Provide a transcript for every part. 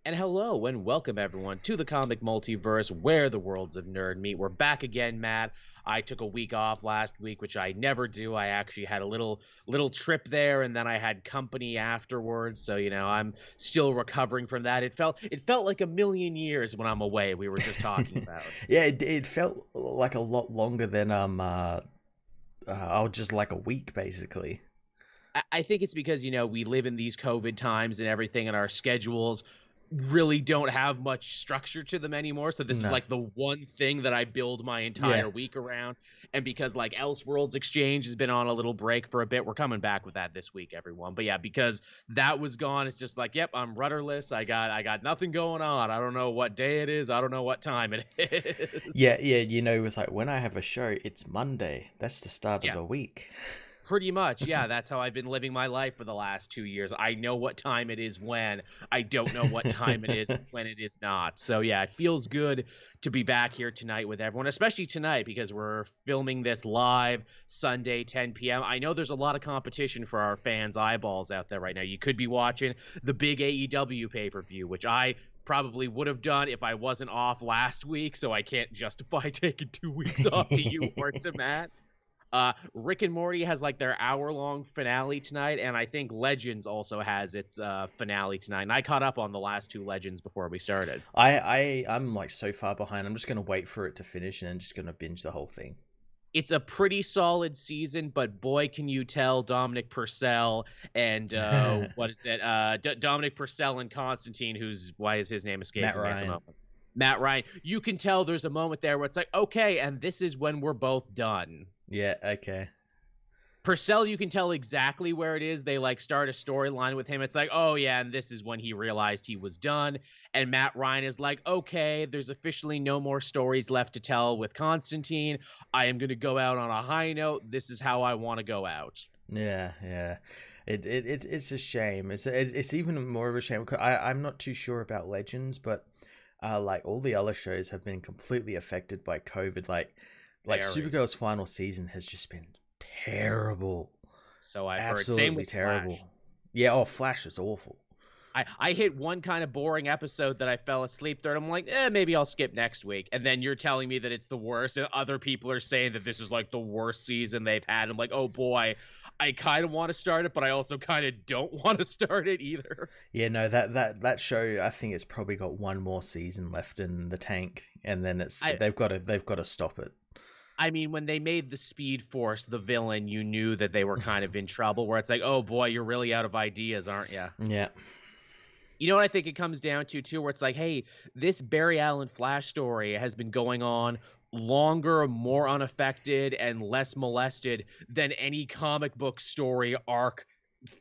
And hello and welcome everyone to the comic multiverse where the worlds of nerd meet. We're back again, Matt. I took a week off last week, which I never do. I actually had a little trip there and then I had company afterwards. So, I'm still recovering from that. It felt like a million years when I'm away. We were just talking about. Yeah, it felt like a lot longer than just like a week basically. I think it's because, we live in these COVID times and everything, and our schedules really don't have much structure to them anymore. So this is No. like the one thing that I build my Yeah. entire week around. And because like Elseworlds Exchange has been on a little break for a bit, we're coming back with that this week, everyone. But yeah, because that was gone, it's just like, yep, I'm rudderless. I got nothing going on. I don't know what day it is. I don't know what time it is. Yeah, it was like when I have a show, it's Monday. That's the start of Yeah. the week. Pretty much, yeah. That's how I've been living my life for the last 2 years. I know what time it is when. I don't know what time it is when it is not. So yeah, it feels good to be back here tonight with everyone, especially tonight because we're filming this live Sunday, 10 p.m. I know there's a lot of competition for our fans' eyeballs out there right now. You could be watching the big AEW pay-per-view, which I probably would have done if I wasn't off last week, so I can't justify taking 2 weeks off to you or to Matt. Rick and Morty has like their hour-long finale tonight, and I think Legends also has its finale tonight. And I caught up on the last two Legends before we started. I'm like so far behind. I'm just gonna wait for it to finish and then just gonna binge the whole thing. It's a pretty solid season, but boy, can you tell Dominic Purcell and what is it? Dominic Purcell and Constantine, why is his name Matt escaping me at the Ryan. moment? Matt Ryan. You can tell there's a moment there where it's like, okay, and this is when we're both done. Yeah, okay. Purcell, you can tell exactly where it is. They like start a storyline with him. It's like, oh yeah, and this is when he realized he was done. And Matt Ryan is like, okay, there's officially no more stories left to tell with Constantine. I am going to go out on a high note. This is how I want to go out. Yeah. It's a shame. It's even more of a shame. I'm not too sure about Legends, but like all the other shows have been completely affected by COVID. Like Very. Supergirl's final season has just been terrible. So I've heard. Same Absolutely with Flash. terrible. Yeah, oh, Flash was awful. I hit one kind of boring episode that I fell asleep through. And I'm like, maybe I'll skip next week. And then you're telling me that it's the worst, and other people are saying that this is like the worst season they've had. I'm like, oh boy, I kind of want to start it, but I also kind of don't want to start it either. Yeah, no, that show, I think it's probably got one more season left in the tank, and then I they've got to stop it. I mean, when they made the Speed Force the villain, you knew that they were kind of in trouble. Where it's like, oh boy, you're really out of ideas, aren't you? Yeah. You know what I think it comes down to too, where it's like, hey, this Barry Allen Flash story has been going on longer, more unaffected, and less molested than any comic book story arc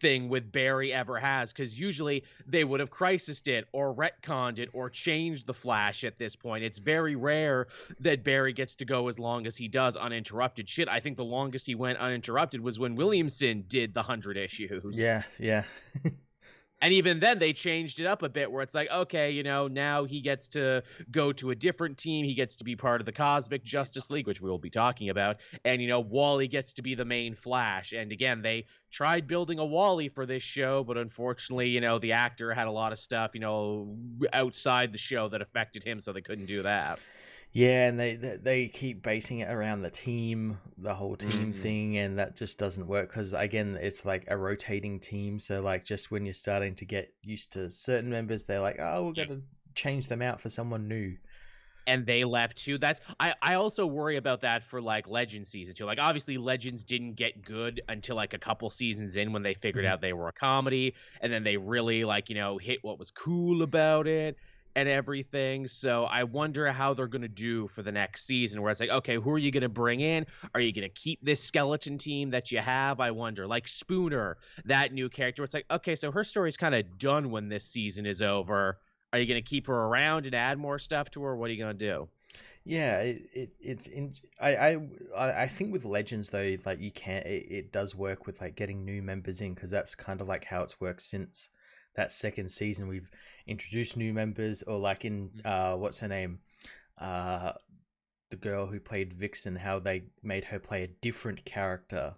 thing with Barry ever has, because usually they would have crisised it or retconned it or changed the Flash at this point. It's very rare that Barry gets to go as long as he does uninterrupted. Shit, I think the longest he went uninterrupted was when Williamson did the 100 issues. Yeah. And even then, they changed it up a bit where it's like, okay, now he gets to go to a different team. He gets to be part of the Cosmic Justice League, which we will be talking about. And, Wally gets to be the main Flash. And again, they tried building a Wally for this show, but unfortunately, the actor had a lot of stuff, outside the show that affected him, so they couldn't do that. Yeah, and they keep basing it around the whole team thing, and that just doesn't work because again, it's like a rotating team. So like, just when you're starting to get used to certain members, they're like, oh, we're gonna change them out for someone new. And they left too. I also worry about that for like Legends season too. Like obviously Legends didn't get good until like a couple seasons in when they figured out they were a comedy, and then they really like hit what was cool about it and everything. So I wonder how they're going to do for the next season, where it's like, okay, who are you going to bring in? Are you going to keep this skeleton team that you have? I wonder. Like Spooner, that new character. It's like, okay, so her story's kind of done when this season is over. Are you going to keep her around and add more stuff to her? What are you going to do? Yeah, it's in. I think with Legends though, like you can't. It does work with like getting new members in, because that's kind of like how it's worked since that second season. We've introduced new members, or like in what's her name, the girl who played Vixen, how they made her play a different character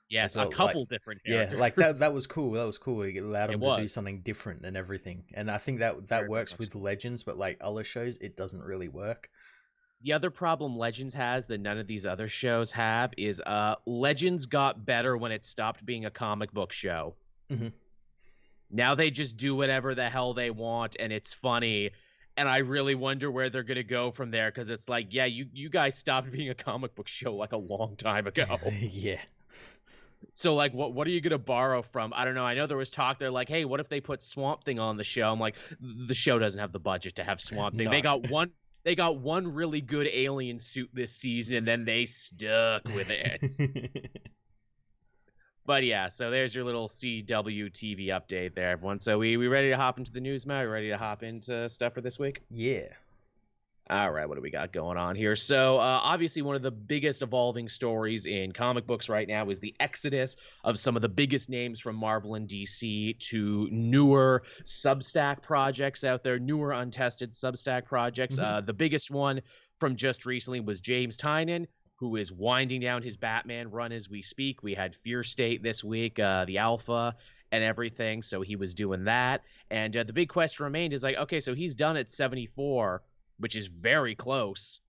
Yes, as a well. Like, couple different yeah, characters. like that was cool. That was cool. It allowed It them to do was something different and everything. And I think that very, very works much with so. Legends, but like other shows, it doesn't really work. The other problem Legends has that none of these other shows have is Legends got better when it stopped being a comic book show. Hmm. Now they just do whatever the hell they want and it's funny. And I really wonder where they're going to go from there because it's like, yeah, you guys stopped being a comic book show like a long time ago. Yeah. So like what are you going to borrow from? I don't know. I know there was talk there like, hey, what if they put Swamp Thing on the show? I'm like, the show doesn't have the budget to have Swamp Thing. No. They got one really good alien suit this season, and then they stuck with it. But yeah, so there's your little CW TV update there, everyone. So we ready to hop into the news, Matt? We ready to hop into stuff for this week? Yeah. All right, what do we got going on here? So obviously one of the biggest evolving stories in comic books right now is the exodus of some of the biggest names from Marvel and DC to newer Substack projects out there, newer untested Substack projects. The biggest one from just recently was James Tynion, who is winding down his Batman run as we speak. We had Fear State this week, the Alpha and everything, so he was doing that. And the big question remained is like, okay, so he's done at 74, which is very close.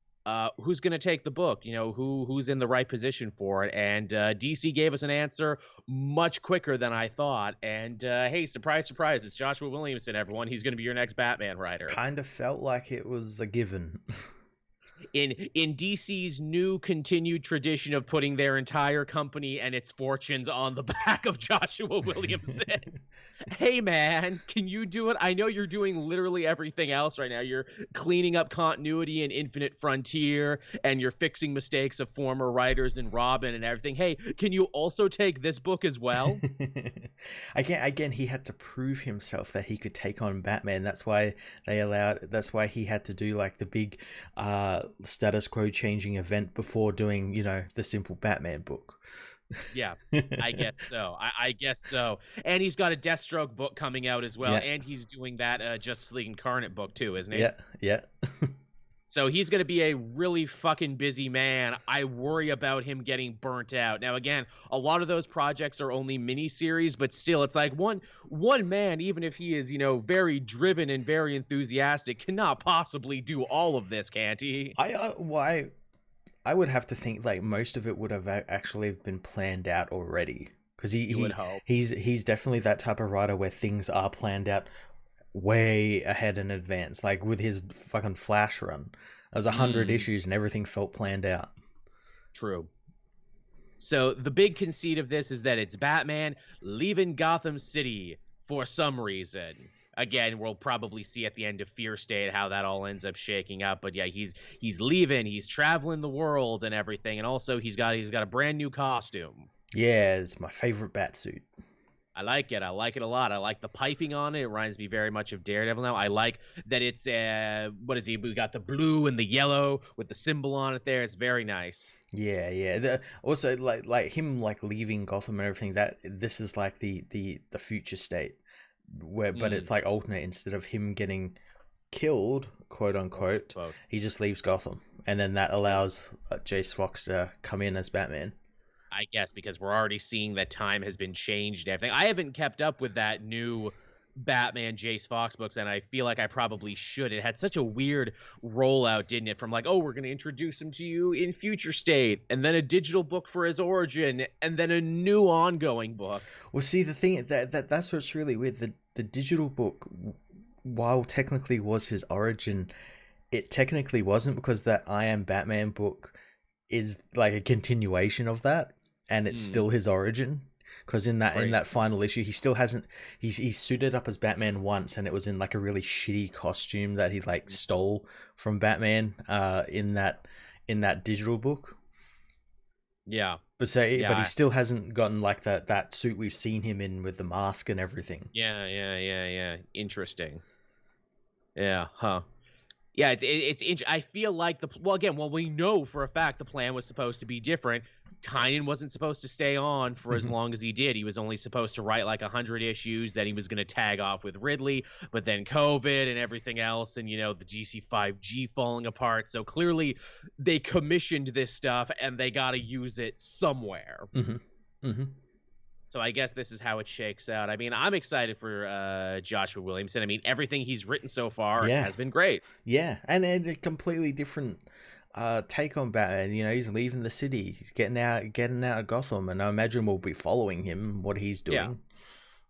Who's going to take the book? You know, who's in the right position for it? And DC gave us an answer much quicker than I thought. And hey, surprise, surprise, it's Joshua Williamson, everyone. He's going to be your next Batman writer. Kind of felt like it was a given. In DC's new continued tradition of putting their entire company and its fortunes on the back of Joshua Williamson. Hey man, can you do it? I know you're doing literally everything else right now. You're cleaning up continuity in Infinite Frontier, and you're fixing mistakes of former writers in Robin and everything. Hey, can you also take this book as well? Again, he had to prove himself that he could take on Batman. That's why that's why he had to do like the big status quo changing event before doing, you know, the simple Batman book. Yeah, I guess so. I guess so. And he's got a Deathstroke book coming out as well. Yeah. And he's doing that Justice League Incarnate book too, isn't he? Yeah. So he's going to be a really fucking busy man. I worry about him getting burnt out. Now, again, a lot of those projects are only miniseries, but still, it's like one man, even if he is, you know, very driven and very enthusiastic, cannot possibly do all of this, can't he? I would have to think like most of it would have actually been planned out already, because he's definitely that type of writer where things are planned out way ahead in advance. Like with his fucking Flash run, there's 100 issues and everything felt planned out. True. So the big conceit of this is that it's Batman leaving Gotham City for some reason. Again, we'll probably see at the end of Fear State how that all ends up shaking up. But yeah, he's leaving, he's traveling the world and everything, and also he's got a brand new costume. Yeah, it's my favorite Batsuit. I like it. I like it a lot. I like the piping on it. It reminds me very much of Daredevil now. I like that it's what is he? We got the blue and the yellow with the symbol on it there. It's very nice. Yeah. Also, like him like leaving Gotham and everything. That this is like the future state. But it's like alternate. Instead of him getting killed, quote unquote, he just leaves Gotham, and then that allows Jace Fox to come in as Batman. I guess because we're already seeing that time has been changed and everything. I haven't kept up with that new Batman Jace Fox books, and I feel like I probably should. It had such a weird rollout, didn't it? From like, oh, we're going to introduce him to you in Future State, and then a digital book for his origin, and then a new ongoing book. Well, see, the thing that's what's really weird. The digital book, while technically was his origin, it technically wasn't, because that I Am Batman book is like a continuation of that, and it's still his origin. Because in that final issue, he still hasn't. He's suited up as Batman once, and it was in like a really shitty costume that he like stole from Batman. In that digital book. Yeah. But he still hasn't gotten like that suit we've seen him in with the mask and everything. Yeah. Interesting. Yeah. Huh. Yeah, it's I feel like we know for a fact the plan was supposed to be different. Tynion wasn't supposed to stay on for as long as he did. He was only supposed to write like 100 issues. Then he was going to tag off with Ridley, but then COVID and everything else, and, you know, the GC5G falling apart. So clearly they commissioned this stuff and they got to use it somewhere. Mm-hmm. So I guess this is how it shakes out. I mean, I'm excited for Joshua Williamson. I mean, everything he's written so far has been great. Yeah, and it's a completely different take on Batman. You know, he's leaving the city, he's getting out of Gotham, and I imagine we'll be following him, what he's doing. Yeah.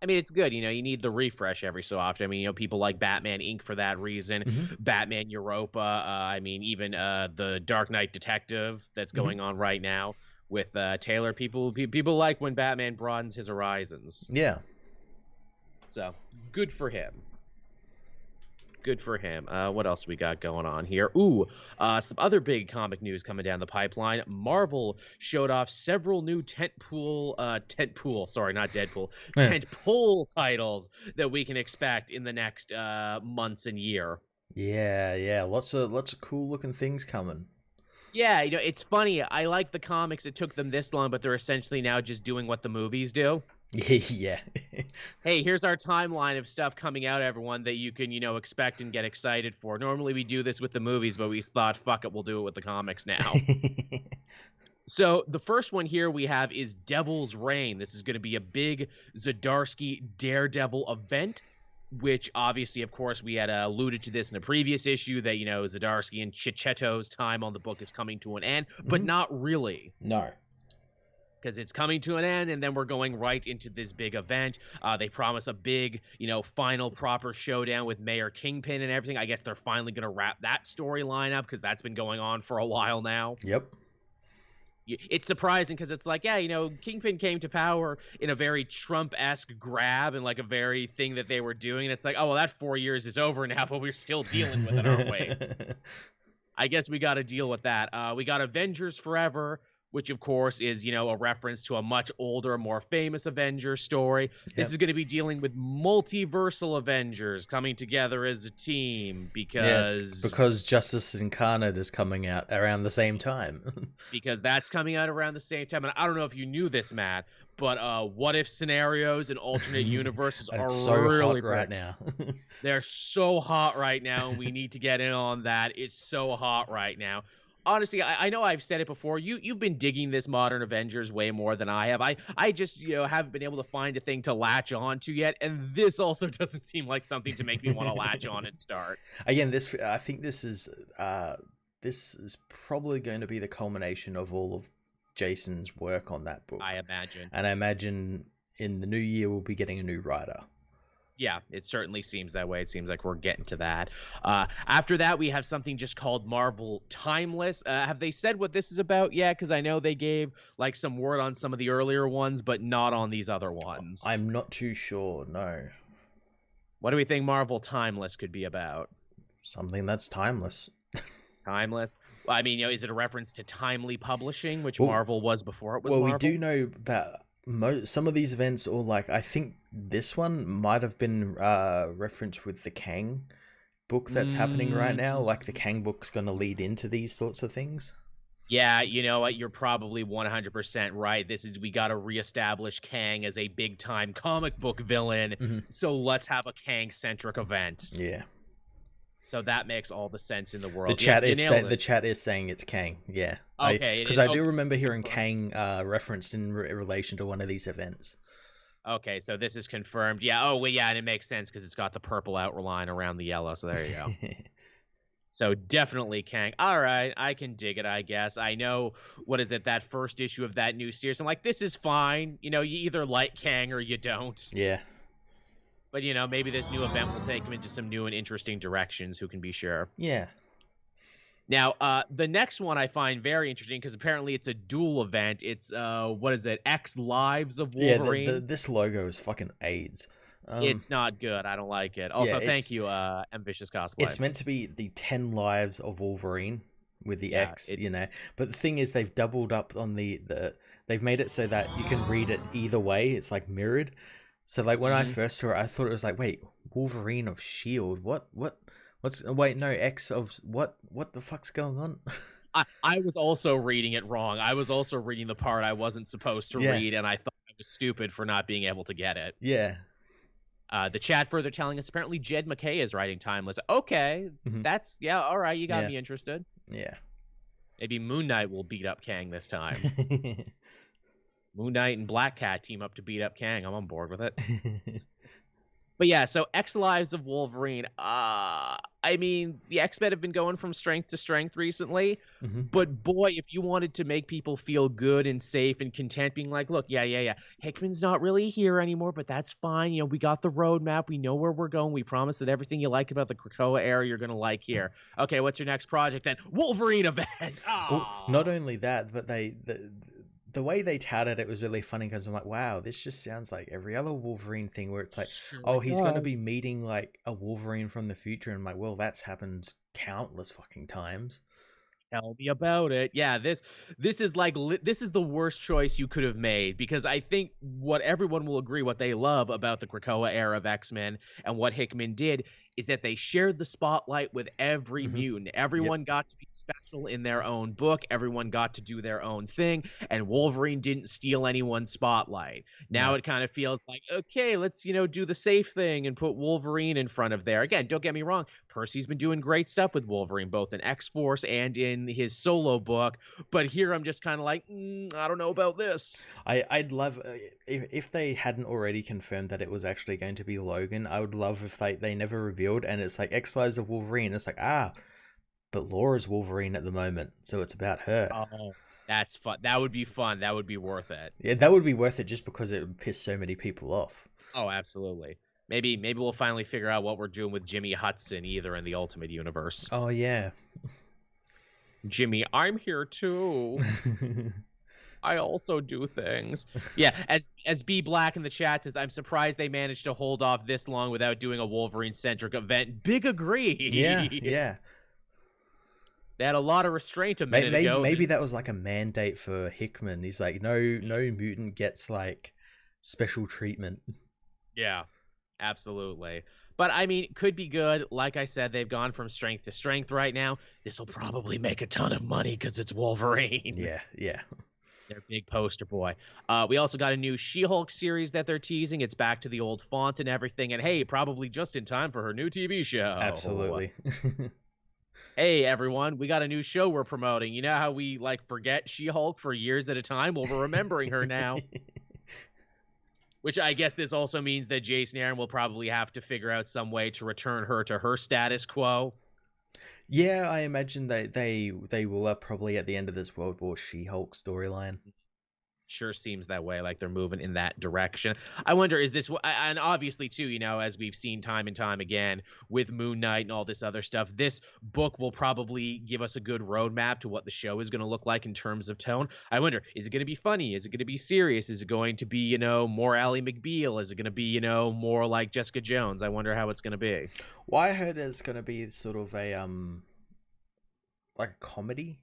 I mean, it's good. You know, you need the refresh every so often. I mean, you know, people like Batman Inc. for that reason. Mm-hmm. Batman Europa. I mean, even the Dark Knight Detective that's going on right now with Taylor. People like when Batman broadens his horizons. Yeah. So good for him. Good for him. What else we got going on here? Some other big comic news coming down the pipeline. Marvel showed off several new tentpole titles that we can expect in the next months and year. Yeah. Lots of cool looking things coming. Yeah, you know, it's funny. I like the comics. It took them this long, but they're essentially now just doing what the movies do. Yeah. Hey, here's our timeline of stuff coming out, everyone, that you can, you know, expect and get excited for. Normally we do this with the movies, but we thought, fuck it, we'll do it with the comics now. So the first one here we have is Devil's Reign. This is going to be a big Zdarsky Daredevil event, which obviously, of course, we had alluded to this in a previous issue that, you know, Zdarsky and Checchetto's time on the book is coming to an end, but not really. No. Because it's coming to an end, and then we're going right into this big event. They promise a big, you know, final proper showdown with Mayor Kingpin and everything. I guess they're finally going to wrap that storyline up because that's been going on for a while now. Yep. It's surprising because it's like, yeah, you know, Kingpin came to power in a very Trump-esque grab and like a very thing that they were doing. And it's like, oh, well, that 4 years is over now, but we're still dealing with it, aren't we? I guess we got to deal with that. We got Avengers Forever, which, of course, is, you know, a reference to a much older, more famous Avengers story. Yep. This is going to be dealing with multiversal Avengers coming together as a team because Justice Incarnate is coming out around the same time. Because that's coming out around the same time. And I don't know if you knew this, Matt, but what-if scenarios and alternate universes are so really hot right now. They're so hot right now, and we need to get in on that. It's so hot right now. Honestly, I know I've said it before. You've been digging this modern Avengers way more than I have. I just, you know, haven't been able to find a thing to latch on to yet, and this also doesn't seem like something to make me want to latch on and start. Again, I think this is probably going to be the culmination of all of Jason's work on that book. I imagine. And I imagine in the new year we'll be getting a new writer. Yeah, it certainly seems that way. It seems like we're getting to that. After that, we have something just called Marvel Timeless. Have they said what this is about yet? Because I know they gave like some word on some of the earlier ones, but not on these other ones. I'm not too sure, no. What do we think Marvel Timeless could be about? Something that's timeless. Timeless? Well, I mean, you know, is it a reference to timely publishing, which Marvel was before it was Marvel? Well, we do know that some of these events, or like I think this one might have been referenced with the Kang book that's happening right now. Like the Kang book's going to lead into these sorts of things. Yeah, you know what? You're probably 100% right. We got to reestablish Kang as a big time comic book villain. So let's have a Kang-centric event. Yeah. So that makes all the sense in the world. The chat is saying it's Kang. Yeah. Okay. Because I do remember hearing Kang referenced in relation to one of these events. Okay, so this is confirmed. Yeah. Oh, well, yeah, and it makes sense because it's got the purple outline around the yellow. So there you go. So definitely Kang. All right, I can dig it, I guess. I know, what is it, that first issue of that new series. I'm like, this is fine. You know, you either like Kang or you don't. Yeah. But, you know, maybe this new event will take him into some new and interesting directions. Who can be sure? Yeah. Now, the next one I find very interesting because apparently it's a dual event. It's, what is it, X Lives of Wolverine? Yeah, this logo is fucking AIDS. It's not good. I don't like it. Also, thank you, Ambitious Cosplay. It's meant to be the 10 Lives of Wolverine with the X, you know. But the thing is, they've doubled up on they've made it so that you can read it either way. It's like mirrored. So like when I first saw it, I thought it was like, wait, Wolverine of S.H.I.E.L.D. Wait, no, X of what the fuck's going on? I was also reading it wrong. I was also reading the part I wasn't supposed to read, and I thought I was stupid for not being able to get it. Yeah. The chat further telling us apparently Jed McKay is writing Timeless. Okay, that's, all right, you got me interested. Yeah. Maybe Moon Knight will beat up Kang this time. Moon Knight and Black Cat team up to beat up Kang. I'm on board with it. But yeah, so X Lives of Wolverine. I mean, the X-Men have been going from strength to strength recently. But boy, if you wanted to make people feel good and safe and content, being like, look, yeah. Hickman's not really here anymore, but that's fine. You know, we got the roadmap. We know where we're going. We promise that everything you like about the Krakoa era, you're going to like here. Okay, what's your next project then? Wolverine event. Well, not only that, but the way they touted it was really funny because I'm like, wow, this just sounds like every other Wolverine thing where it's like, he's going to be meeting like a Wolverine from the future. And I'm like, well, that's happened countless fucking times. Tell me about it. Yeah, this is like this is the worst choice you could have made, because I think what everyone will agree, what they love about the Krakoa era of X-Men and what Hickman did, is that they shared the spotlight with every mutant. Everyone got to be special in their own book. Everyone got to do their own thing, and Wolverine didn't steal anyone's spotlight. Now it kind of feels like, okay, let's, do the safe thing and put Wolverine in front of there. Again, don't get me wrong. Percy's been doing great stuff with Wolverine, both in X-Force and in his solo book. But here I'm just kind of like, I don't know about this. I'd love, if they hadn't already confirmed that it was actually going to be Logan, I would love if they never revealed, and it's like X Lives of Wolverine. It's like, but Laura's Wolverine at the moment, so it's about her. Oh, that's fun. That would be fun. That would be worth it. Yeah, that would be worth it just because it would piss so many people off. Oh, absolutely. Maybe we'll finally figure out what we're doing with Jimmy Hudson either in the Ultimate Universe. Oh, yeah. Jimmy, I'm here too. I also do things. Yeah, as B Black in the chat says, I'm surprised they managed to hold off this long without doing a Wolverine-centric event. Big agree. Yeah. They had a lot of restraint a minute ago. Maybe that was like a mandate for Hickman. He's like, no mutant gets like special treatment. Yeah, absolutely. But I mean, it could be good. Like I said, they've gone from strength to strength right now. This will probably make a ton of money because it's Wolverine. Yeah. Their big poster boy. We also got a new She-Hulk series that they're teasing. It's back to the old font and everything. And hey, probably just in time for her new TV show. Absolutely. Hey, everyone, we got a new show we're promoting. You know how we forget She-Hulk for years at a time? Well, we're remembering her now. Which I guess this also means that Jason Aaron will probably have to figure out some way to return her to her status quo. Yeah, I imagine they will probably at the end of this World War She-Hulk storyline. Sure seems that way, like they're moving in that direction. I wonder, is this, and obviously too, as we've seen time and time again with Moon Knight and all this other stuff, this book will probably give us a good roadmap to what the show is going to look like in terms of tone. I wonder, is it going to be funny? Is it going to be serious? Is it going to be, more Ally McBeal? Is it going to be, more like Jessica Jones? I wonder how it's going to be. Well, I heard it's going to be sort of a, like a comedy.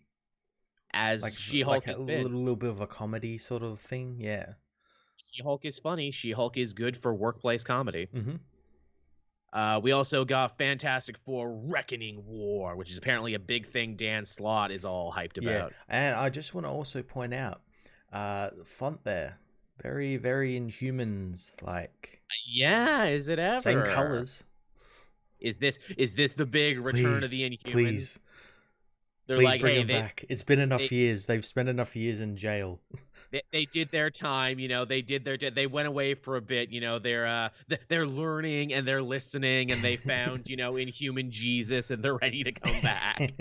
As She-Hulk has been. A little bit of a comedy sort of thing, yeah. She-Hulk is funny. She-Hulk is good for workplace comedy. We also got Fantastic Four Reckoning War, which is apparently a big thing Dan Slott is all hyped about. Yeah, and I just want to also point out, font there, very, very Inhumans like. Yeah, is it ever? Same colors. Is this the big return of the Inhumans? Please. They're Please like, bring hey, them back. It's been enough years. They've spent enough years in jail. They did their time, they went away for a bit, they're learning and they're listening and they found, Inhuman Jesus and they're ready to come back.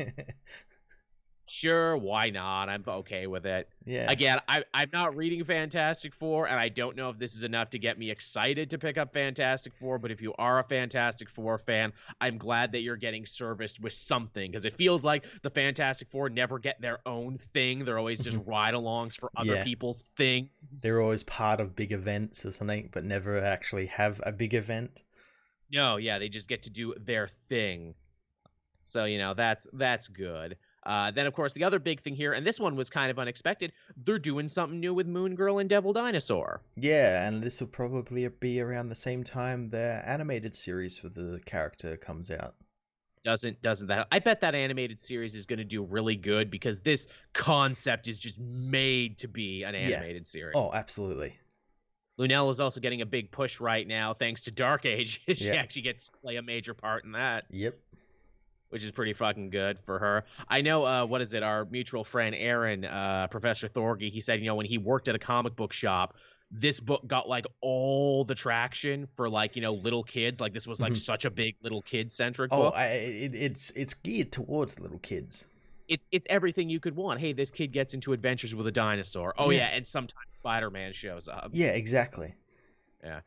Sure, why not? I'm okay with it. Yeah. Again, I'm not reading Fantastic Four, and I don't know if this is enough to get me excited to pick up Fantastic Four, but if you are a Fantastic Four fan, I'm glad that you're getting serviced with something, because it feels like the Fantastic Four never get their own thing. They're always just ride-alongs for other people's things. They're always part of big events or something, but never actually have a big event. No, yeah, they just get to do their thing. So, that's good. Then, of course, the other big thing here, and this one was kind of unexpected, they're doing something new with Moon Girl and Devil Dinosaur. Yeah, and this will probably be around the same time their animated series for the character comes out. Doesn't that? I bet that animated series is going to do really good because this concept is just made to be an animated series. Oh, absolutely. Lunella is also getting a big push right now thanks to Dark Age. She actually gets to play a major part in that. Yep. which is pretty fucking good for her. I know, what is it? Our mutual friend Aaron, Professor Thorgy, he said, when he worked at a comic book shop, this book got like all the traction for like little kids. Like this was like such a big little kid centric book. It's geared towards little kids. It's everything you could want. Hey, this kid gets into adventures with a dinosaur. Oh yeah, and sometimes Spider-Man shows up. Yeah, exactly. Yeah.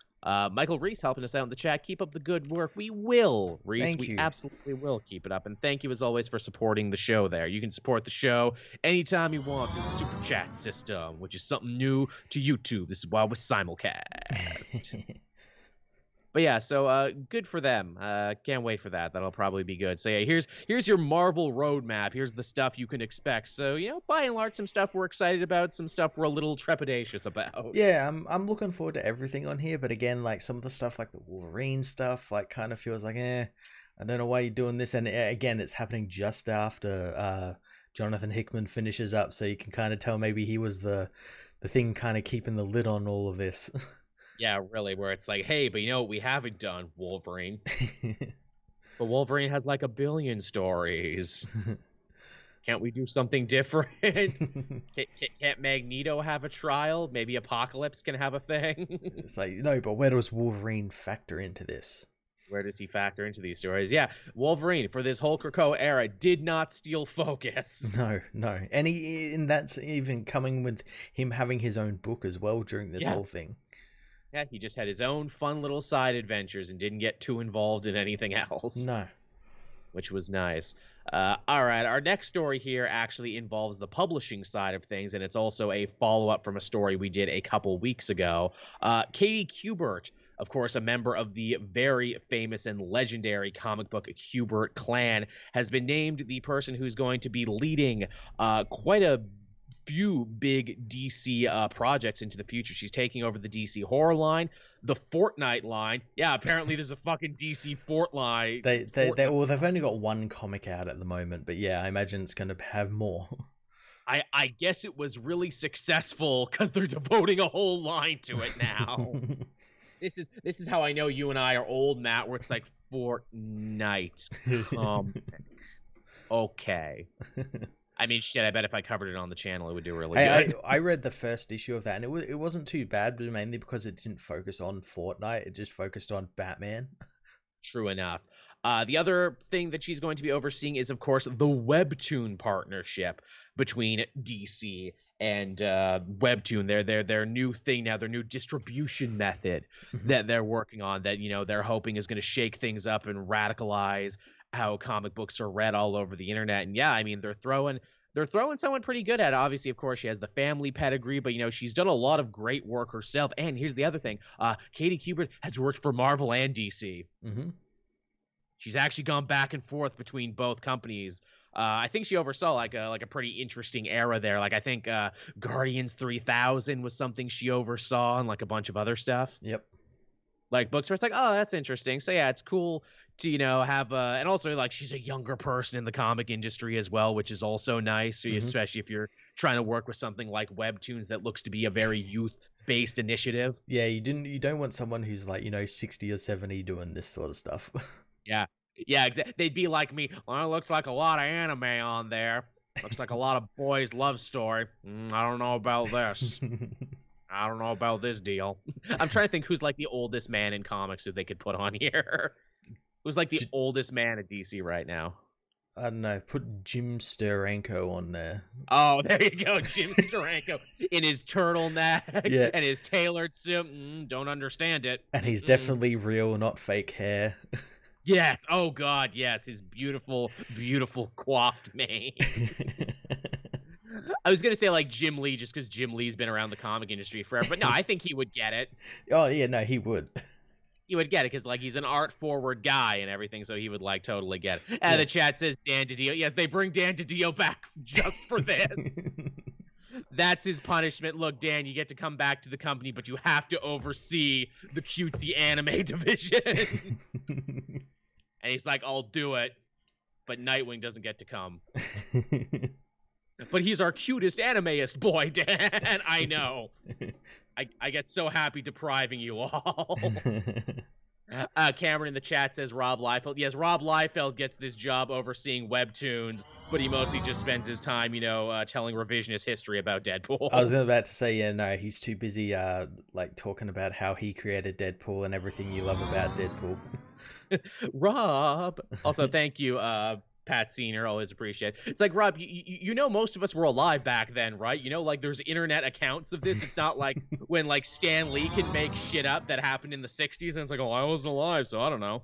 Michael Reese helping us out in the chat. Keep up the good work. We will, Reese. Thank you. Absolutely will keep it up. And thank you, as always, for supporting the show there. You can support the show anytime you want through the Super Chat system, which is something new to YouTube. This is why we simulcast. But yeah, so good for them. Can't wait for that. That'll probably be good. So yeah, here's your Marvel roadmap. Here's the stuff you can expect. So by and large, some stuff we're excited about, some stuff we're a little trepidatious about. Yeah, I'm looking forward to everything on here. But again, like some of the stuff, like the Wolverine stuff, like kind of feels like, I don't know why you're doing this. And again, it's happening just after Jonathan Hickman finishes up, so you can kind of tell maybe he was the thing kind of keeping the lid on all of this. Yeah, really, where it's like, hey, but what we haven't done, Wolverine? But Wolverine has like 1 billion stories. Can't we do something different? Can't Magneto have a trial? Maybe Apocalypse can have a thing? It's like, no, but where does Wolverine factor into this? Where does he factor into these stories? Yeah, Wolverine, for this whole Krakoa era, did not steal focus. No. And that's even coming with him having his own book as well during this whole thing. Yeah, he just had his own fun little side adventures and didn't get too involved in anything else. No. Which was nice. All right, our next story here actually involves the publishing side of things, and it's also a follow-up from a story we did a couple weeks ago. Katie Kubert, of course, a member of the very famous and legendary comic book Kubert clan, has been named the person who's going to be leading quite a few big DC projects into the future. She's taking over the DC horror line, the Fortnite line. Yeah, apparently there's a fucking DC Fortnite. They've only got one comic out at the moment, but yeah, I imagine it's going to have more. I guess it was really successful because they're devoting a whole line to it now. This is how I know you and I are old, Matt, where it's like Fortnite. Okay. I mean, shit, I bet if I covered it on the channel, it would do really good. I read the first issue of that, and it wasn't too bad, but mainly because it didn't focus on Fortnite. It just focused on Batman. True enough. The other thing that she's going to be overseeing is, of course, the Webtoon partnership between DC and Webtoon. Their new thing now, their new distribution method that they're working on that, they're hoping is going to shake things up and radicalize how comic books are read all over the internet. And yeah, I mean, they're throwing someone pretty good at it. Obviously, of course, she has the family pedigree, but she's done a lot of great work herself. And here's the other thing: Katie Kubert has worked for Marvel and DC. She's actually gone back and forth between both companies. I think she oversaw like a pretty interesting era there. Like I think Guardians 3000 was something she oversaw, and like a bunch of other stuff. Yep. Like books where it's like, oh, that's interesting. So yeah, it's cool to have and also like she's a younger person in the comic industry as well, which is also nice, especially if you're trying to work with something like Webtoons that looks to be a very youth-based initiative. Yeah, you don't want someone who's like 60 or 70 doing this sort of stuff. Yeah, exactly. They'd be like me. Well, it looks like a lot of anime on there. Looks like a lot of boys' love story. I don't know about this. I don't know about this deal. I'm trying to think who's like the oldest man in comics who they could put on here. Who's like the oldest man at DC right now? I don't know. Put Jim Steranko on there. Oh, there you go. Jim Steranko in his turtleneck and his tailored suit. Don't understand it. And he's definitely real, not fake hair. Yes. Oh, God. Yes. His beautiful, beautiful coiffed mane. I was going to say like Jim Lee just because Jim Lee's been around the comic industry forever. But no, I think he would get it. Oh, yeah. No, he would. You would get it because like he's an art forward guy and everything, so he would like totally get it. And the chat says Dan DiDio. Yes, they bring Dan DiDio back just for this. That's his punishment. Look, Dan, you get to come back to the company, but you have to oversee the cutesy anime division. And he's like, I'll do it, but Nightwing doesn't get to come. But he's our cutest animeist boy, Dan. I know. I get so happy depriving you all. Cameron in the chat says Rob Liefeld. Yes, Rob Liefeld gets this job overseeing webtoons, but he mostly just spends his time, telling revisionist history about Deadpool. I was about to say, yeah, no, he's too busy, like talking about how he created Deadpool and everything you love about Deadpool. Rob. Also, thank you, Pat Senior, always appreciate it. It's like, Rob, you know most of us were alive back then, right? Like there's internet accounts of this. It's not like when like Stan Lee can make shit up that happened in the 60s and it's like, oh, I wasn't alive, so I don't know.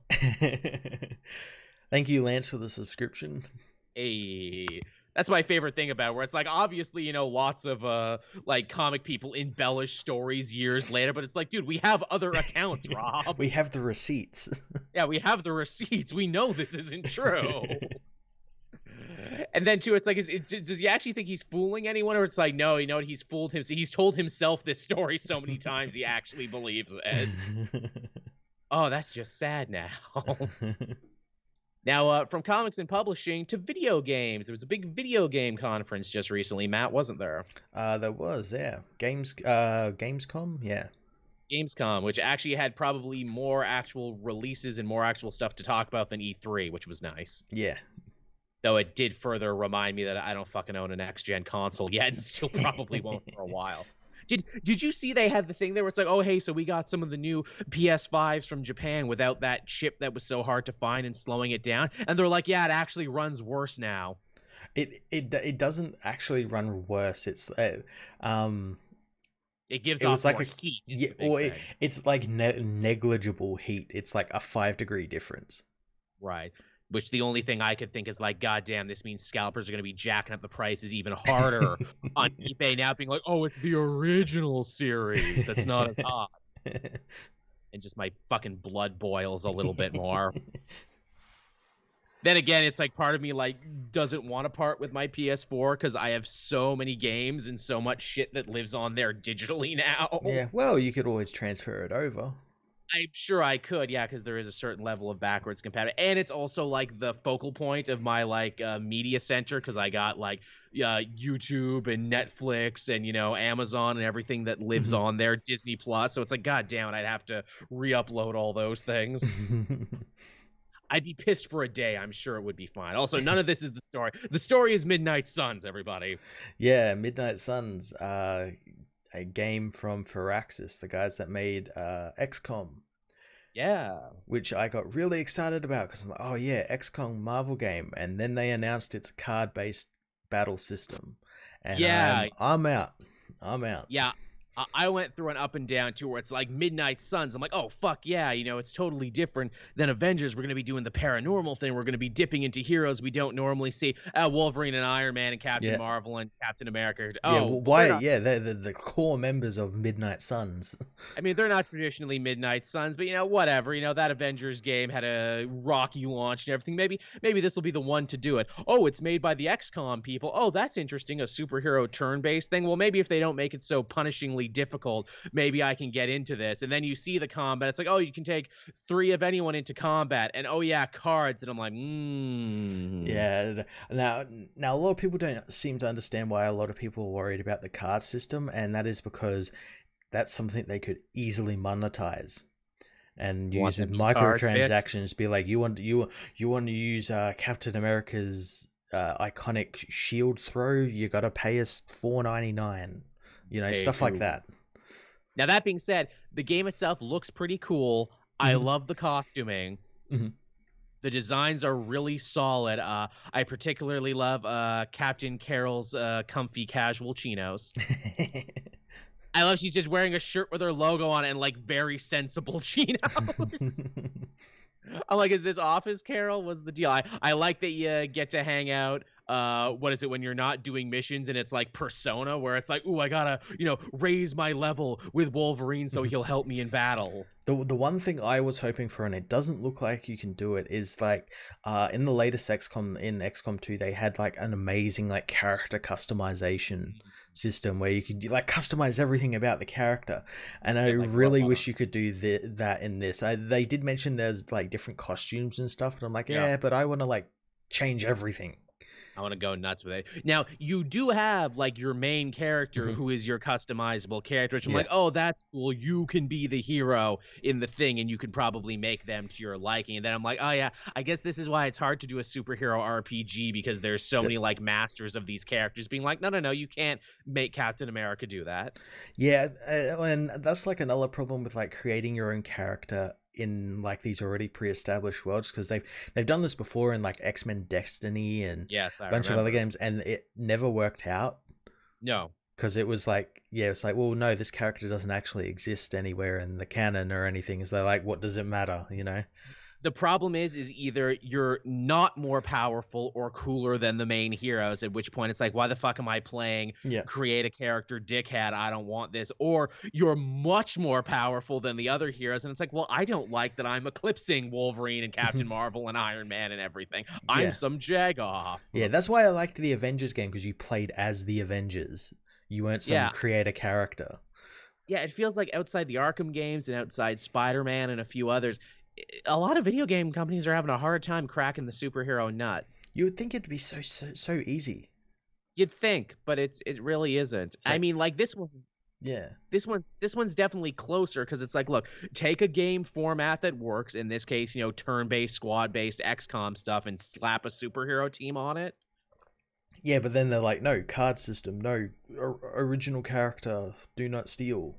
Thank you, Lance, for the subscription. Hey, that's my favorite thing about it, where it's like, obviously, lots of like comic people embellish stories years later, but it's like, dude, we have other accounts, Rob. We have the receipts. Yeah, we have the receipts. We know this isn't true. And then too, it's like, does he actually think he's fooling anyone, or it's like, no, you know what? He's fooled himself. He's told himself this story so many times he actually believes it. Oh, that's just sad now. Now, from comics and publishing to video games, there was a big video game conference just recently. Matt, wasn't there? There was, yeah. Gamescom, yeah. Gamescom, which actually had probably more actual releases and more actual stuff to talk about than E3, which was nice. Yeah. Though it did further remind me that I don't fucking own a next-gen console yet and still probably won't for a while. Did you see they had the thing there where it's like, oh, hey, so we got some of the new PS5s from Japan without that chip that was so hard to find and slowing it down? And they're like, yeah, it actually runs worse now. It doesn't actually run worse. It gives off more heat. Yeah, or it's like negligible heat. It's like a 5-degree difference. Right. Which the only thing I could think is like, goddamn, this means scalpers are going to be jacking up the prices even harder on eBay now, being like, oh, it's the original series that's not as hot. And just my fucking blood boils a little bit more. Then again, it's like part of me like doesn't want to part with my PS4 because I have so many games and so much shit that lives on there digitally now. Yeah, well, you could always transfer it over. I'm sure I could, yeah, because there is a certain level of backwards compatibility, and it's also like the focal point of my like media center because I got like YouTube and Netflix and Amazon and everything that lives on there, Disney Plus. So it's like, god damn it, I'd have to re-upload all those things. I'd be pissed for a day. I'm sure it would be fine. Also, none of this is the story. The story is Midnight Suns, everybody. Yeah, Midnight Suns. A game from Firaxis, the guys that made XCOM. Yeah. Which I got really excited about because I'm like, oh yeah, XCOM Marvel game. And then they announced it's a card-based battle system. And yeah. I'm out. Yeah. I went through an up and down too where it's like Midnight Suns. I'm like, oh, fuck yeah. It's totally different than Avengers. We're going to be doing the paranormal thing. We're going to be dipping into heroes we don't normally see. Wolverine and Iron Man and Captain Marvel and Captain America. Oh, yeah, why? Yeah, they're the core members of Midnight Suns. I mean, they're not traditionally Midnight Suns, but whatever. That Avengers game had a rocky launch and everything. Maybe this will be the one to do it. Oh, it's made by the XCOM people. Oh, that's interesting. A superhero turn-based thing. Well, maybe if they don't make it so punishingly difficult, maybe I can get into this. And then you see the combat, it's like, oh, you can take 3 of anyone into combat, and oh yeah, cards. And I'm like, yeah. Now a lot of people don't seem to understand why a lot of people are worried about the card system, and that is because that's something they could easily monetize and use with microtransactions. Be like, you want to use Captain America's iconic shield throw, you got to pay us $4.99. Stuff like that. Now, that being said, the game itself looks pretty cool. I love the costuming. The designs are really solid. I particularly love Captain Carol's comfy casual chinos. I love she's just wearing a shirt with her logo on it and like very sensible chinos. I'm like, is this Office Carol? Was the deal? I like that you get to hang out. What is it when you're not doing missions and it's like Persona where it's like, ooh, I gotta, raise my level with Wolverine so he'll help me in battle. The one thing I was hoping for, and it doesn't look like you can do it, is like in the latest XCOM, in XCOM 2, they had like an amazing like character customization system where you could like customize everything about the character, and I really wish you could do that in this. They did mention there's like different costumes and stuff, but I'm like, yeah, but I want to like change everything. I want to go nuts with it. Now, you do have like your main character Mhm. who is your customizable character, which I'm Yeah. like, oh, that's cool. You can be the hero in the thing and you can probably make them to your liking. And then I'm like, oh, yeah, I guess this is why it's hard to do a superhero RPG because there's so The- many like masters of these characters being like, no, you can't make Captain America do that. Yeah, and that's like another problem with like creating your own character in like these already pre-established worlds, because they've done this before in like X-Men Destiny and Yes, a I bunch of other remember. games, and it never worked out No. because it was like, yeah, it's like, well, no, this character doesn't actually exist anywhere in the canon or anything. So they're like, what does it matter, you know? The problem is either you're not more powerful or cooler than the main heroes, at which point it's like, why the fuck am I playing Yeah. create a character dickhead, I don't want this, or you're much more powerful than the other heroes, and it's like, well, I don't like that I'm eclipsing Wolverine and Captain Marvel and Iron Man and everything. I'm Yeah. some jagoff. Yeah, that's why I liked the Avengers game, because you played as the Avengers. You weren't some Yeah. creator character. Yeah, it feels like outside the Arkham games and outside Spider-Man and a few others, a lot of video game companies are having a hard time cracking the superhero nut. You would think it'd be so easy. You'd think, but it really isn't. Like, I mean, like this one, yeah. this one's definitely closer because it's like, look, take a game format that works. In this case, turn-based, squad-based XCOM stuff, and slap a superhero team on it. Yeah, but then they're like, no, card system, no, original character, do not steal.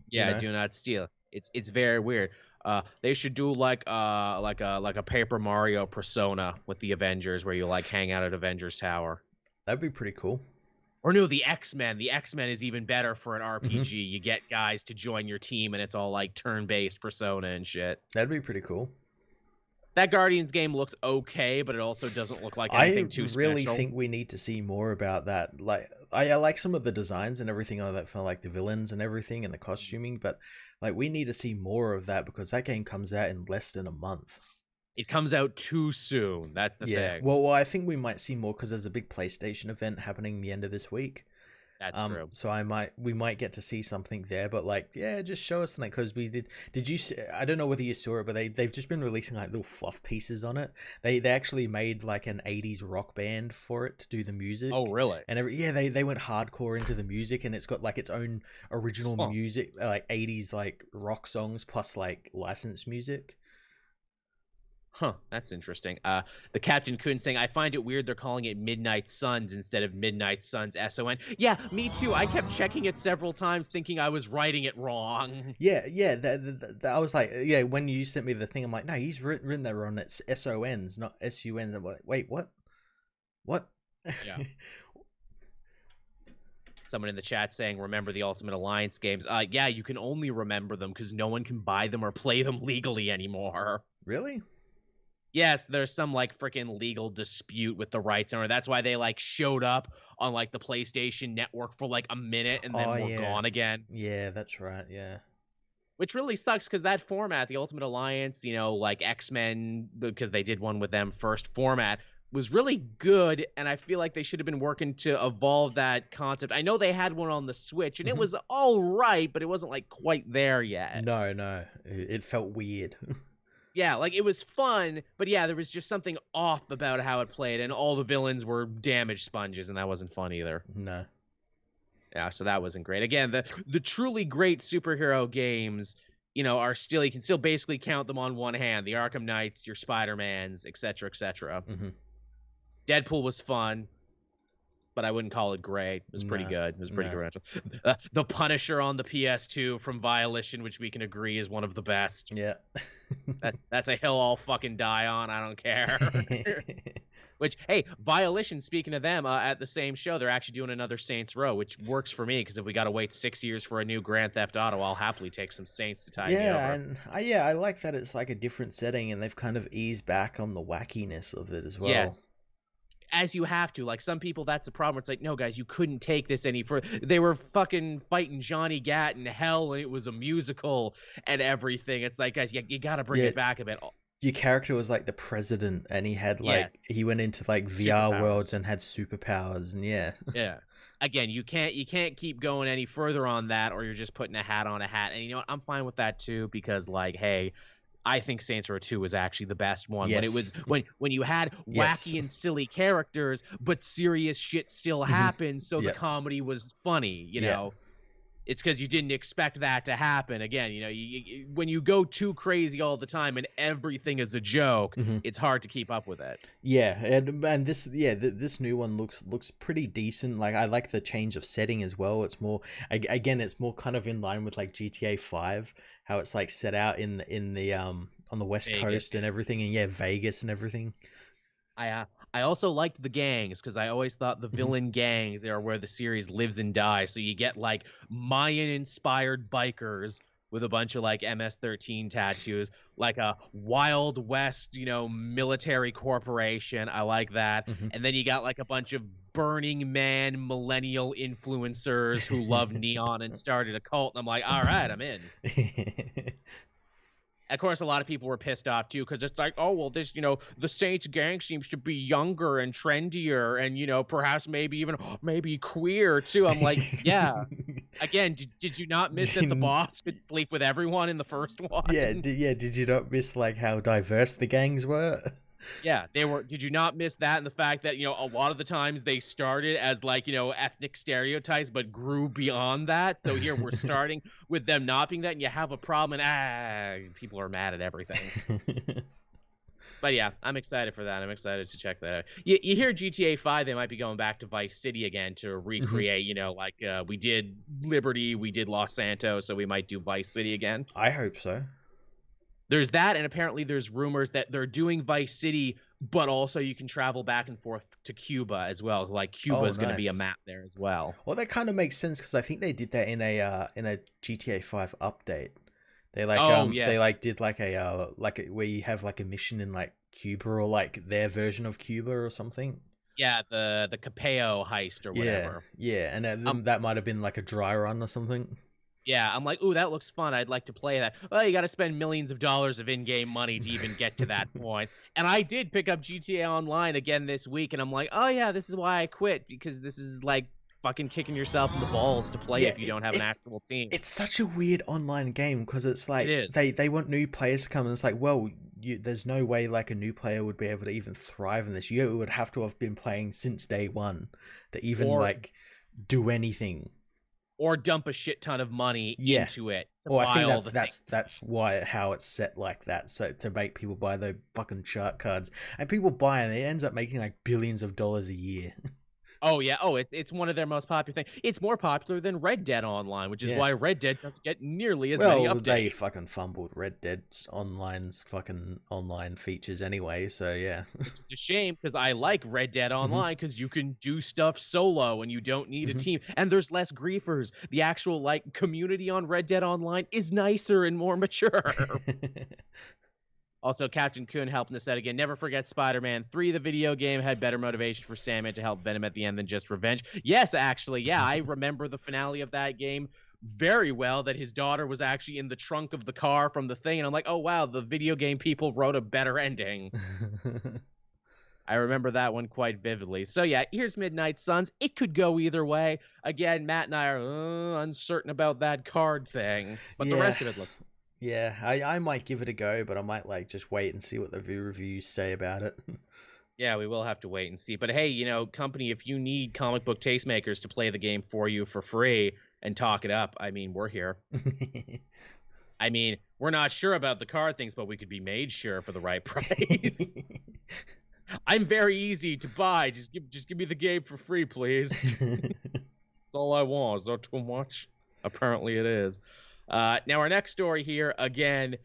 Yeah, do not steal. It's very weird. They should do like a Paper Mario Persona with the Avengers, where you like hang out at Avengers Tower. That'd be pretty cool. Or no, the X-Men. The X-Men is even better for an RPG. You get guys to join your team, and it's all like turn-based Persona and shit. That'd be pretty cool. That Guardians game looks okay, but it also doesn't look like anything too special. I really think we need to see more about that. Like, I like some of the designs and everything like that for like the villains and everything and the costuming, but like we need to see more of that because that game comes out in less than a month. It comes out too soon. That's the thing. Well, I think we might see more because there's a big PlayStation event happening the end of this week. That's true. So we might get to see something there, but like, yeah, just show us like, because we did you see, I don't know whether you saw it, but they've just been releasing like little fluff pieces on it. They actually made like an 80s rock band for it to do the music. Oh, really? And they went hardcore into the music, and it's got like its own original music, like 80s like rock songs plus like licensed music. Huh, that's interesting. The Captain Kun saying, I find it weird they're calling it Midnight Suns instead of Midnight Suns SON. Yeah, me too. I kept checking it several times thinking I was writing it wrong. Yeah. I was like, yeah, when you sent me the thing, I'm like, no, he's written that wrong. It's SONs, not SUNs. I'm like, wait, what? Yeah. Someone in the chat saying, remember the Ultimate Alliance games. Yeah, you can only remember them because no one can buy them or play them legally anymore. Really? Yes, there's some like freaking legal dispute with the rights owner. That's why they like showed up on like the PlayStation Network for like a minute and then were gone again. Yeah, that's right. Yeah. Which really sucks because that format, the Ultimate Alliance, like X-Men, because they did one with them first format, was really good. And I feel like they should have been working to evolve that concept. I know they had one on the Switch and it was all right, but it wasn't like quite there yet. No, it felt weird. Yeah, like it was fun, but yeah, there was just something off about how it played, and all the villains were damage sponges, and that wasn't fun either. No. Yeah, so that wasn't great. Again, the truly great superhero games, are still, you can still basically count them on one hand. The Arkham Knights, your Spider-Mans, etc., etc. Deadpool was fun, but I wouldn't call it great. It was pretty good. It was pretty good. The Punisher on the PS2 from Violation, which we can agree is one of the best. Yeah. That's a hill I'll fucking die on. I don't care. Which, hey, Violation, speaking of them, at the same show, they're actually doing another Saints Row, which works for me, because if we got to wait 6 years for a new Grand Theft Auto, I'll happily take some Saints to tide me over. And I like that it's like a different setting, and they've kind of eased back on the wackiness of it as well. Yes. As you have to. Like, some people, that's the problem. It's like, no, guys, you couldn't take this any further. They were fucking fighting Johnny Gat in hell, and it was a musical and everything. It's like, guys, you got to bring it back a bit. Your character was like the president, and he had like he went into like VR worlds and had superpowers, and yeah. Again, you can't keep going any further on that, or you're just putting a hat on a hat. And you know what? I'm fine with that too, because like, hey, I think Saints Row 2 was actually the best one when it was Yes. when you had Yes. wacky and silly characters, but serious shit still happened, so the Yep. comedy was funny, you Yeah. know. It's because you didn't expect that to happen. Again, you know, when you go too crazy all the time and everything is a joke, it's hard to keep up with it. Yeah, and this this new one looks pretty decent. Like I like the change of setting as well. It's more again, it's more kind of in line with like GTA 5, how it's like set out in the on the West Vegas, Coast and everything, and yeah, Vegas and everything. I also liked the gangs because I always thought the villain gangs are where the series lives and dies. So you get like Mayan-inspired bikers with a bunch of like MS-13 tattoos, like a Wild West, you know, military corporation. I like that. And then you got like a bunch of Burning Man millennial influencers who love neon and started a cult. And I'm like, all right, I'm in. Of course, a lot of people were pissed off too because it's like, oh well, this, you know, the Saints gang seems to be younger and trendier, and you know, perhaps maybe queer too. I'm like, yeah. Again, did you not miss that the boss could sleep with everyone in the first one? Yeah, did you not miss like how diverse the gangs were? Yeah, they were. Did you not miss that and the fact that, you know, a lot of the times they started as like, you know, ethnic stereotypes, but grew beyond that. So here we're starting with them not being that, and you have a problem, and people are mad at everything. But yeah, I'm excited for that. I'm excited to check that out. You hear GTA 5, they might be going back to Vice City again to recreate, you know, like we did Liberty, we did Los Santos, so we might do Vice City again. I hope so. There's that, and apparently there's rumors that they're doing Vice City, but also you can travel back and forth to Cuba as well. Like Cuba is going to be a map there as well. Well, that kind of makes sense because I think they did that in a GTA 5 update. They like they like did like a where you have like a mission in like Cuba or like their version of Cuba or something. Yeah, the Capeo heist or whatever. Yeah, and that might have been like a dry run or something. Yeah, I'm like, ooh, that looks fun. I'd like to play that. Well, you got to spend millions of dollars of in-game money to even get to that point. And I did pick up GTA Online again this week, and I'm like, oh yeah, this is why I quit, because this is like fucking kicking yourself in the balls to play if you don't have an actual team. It's such a weird online game because it's like they want new players to come, and it's like, well, there's no way like a new player would be able to even thrive in this. You would have to have been playing since day one to even like do anything. Or dump a shit ton of money into it. I think that's why how it's set like that, so to make people buy the fucking shark cards, and people buy and it ends up making like billions of dollars a year. Oh yeah, it's one of their most popular things. It's more popular than Red Dead Online, which is why Red Dead doesn't get nearly as many updates. They fucking fumbled Red Dead's Online's fucking online features anyway, so yeah. Which is a shame because I like Red Dead Online because you can do stuff solo and you don't need a team, and there's less griefers. The actual like community on Red Dead Online is nicer and more mature. Also, Captain Kun helping us out again. Never forget Spider-Man 3, the video game, had better motivation for Sandman to help Venom at the end than just revenge. Yes, actually, yeah, I remember the finale of that game very well, that his daughter was actually in the trunk of the car from the thing, and I'm like, oh wow, the video game people wrote a better ending. I remember that one quite vividly. So yeah, here's Midnight Suns. It could go either way. Again, Matt and I are uncertain about that card thing, but the rest of it looks... Yeah, I might give it a go, but I might like just wait and see what the reviews say about it. Yeah, we will have to wait and see. But hey, you know, company, if you need comic book tastemakers to play the game for you for free and talk it up, I mean, we're here. I mean, we're not sure about the card things, but we could be made sure for the right price. I'm very easy to buy. Just give me the game for free, please. That's all I want. Is that too much? Apparently it is. Now, our next story here, again,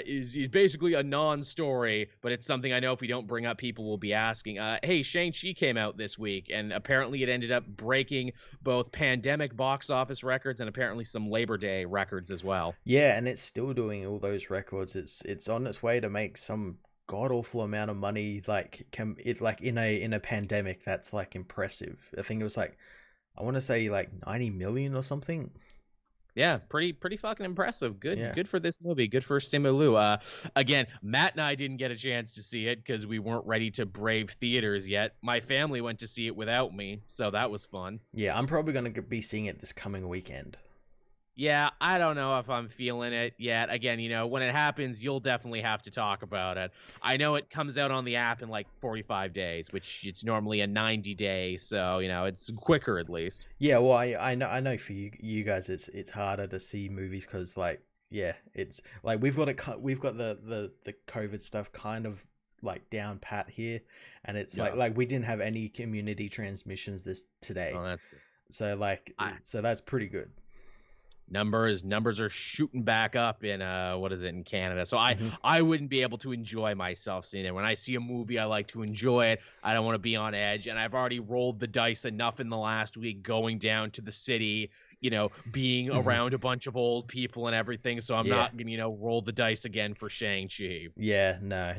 is basically a non-story, but it's something I know if we don't bring up, people will be asking. Hey, Shang-Chi came out this week, and apparently it ended up breaking both pandemic box office records and apparently some Labor Day records as well. Yeah, and it's still doing all those records. It's on its way to make some god-awful amount of money, like in a pandemic. That's like impressive. I think it was like, I want to say like 90 million or something. Yeah, pretty fucking impressive. Good for this movie. Good for Simu Liu. Again, Matt and I didn't get a chance to see it because we weren't ready to brave theaters yet. My family went to see it without me, so that was fun. Yeah, I'm probably going to be seeing it this coming weekend. Yeah, I don't know if I'm feeling it yet. Again, when it happens, you'll definitely have to talk about it. I know it comes out on the app in like 45 days, which it's normally a 90 day, so it's quicker at least. Yeah, well, I know for you guys, it's harder to see movies because like yeah, it's like we've got the COVID stuff kind of like down pat here, and it's Yeah. like we didn't have any community transmissions this today, Oh, that's good. so like I, so that's pretty good. numbers are shooting back up in what is it in Canada. So I wouldn't be able to enjoy myself seeing it. When I see a movie, I like to enjoy it. I don't want to be on edge, and I've already rolled the dice enough in the last week going down to the city, being around a bunch of old people and everything, so I'm not going to roll the dice again for Shang-Chi. Yeah, no.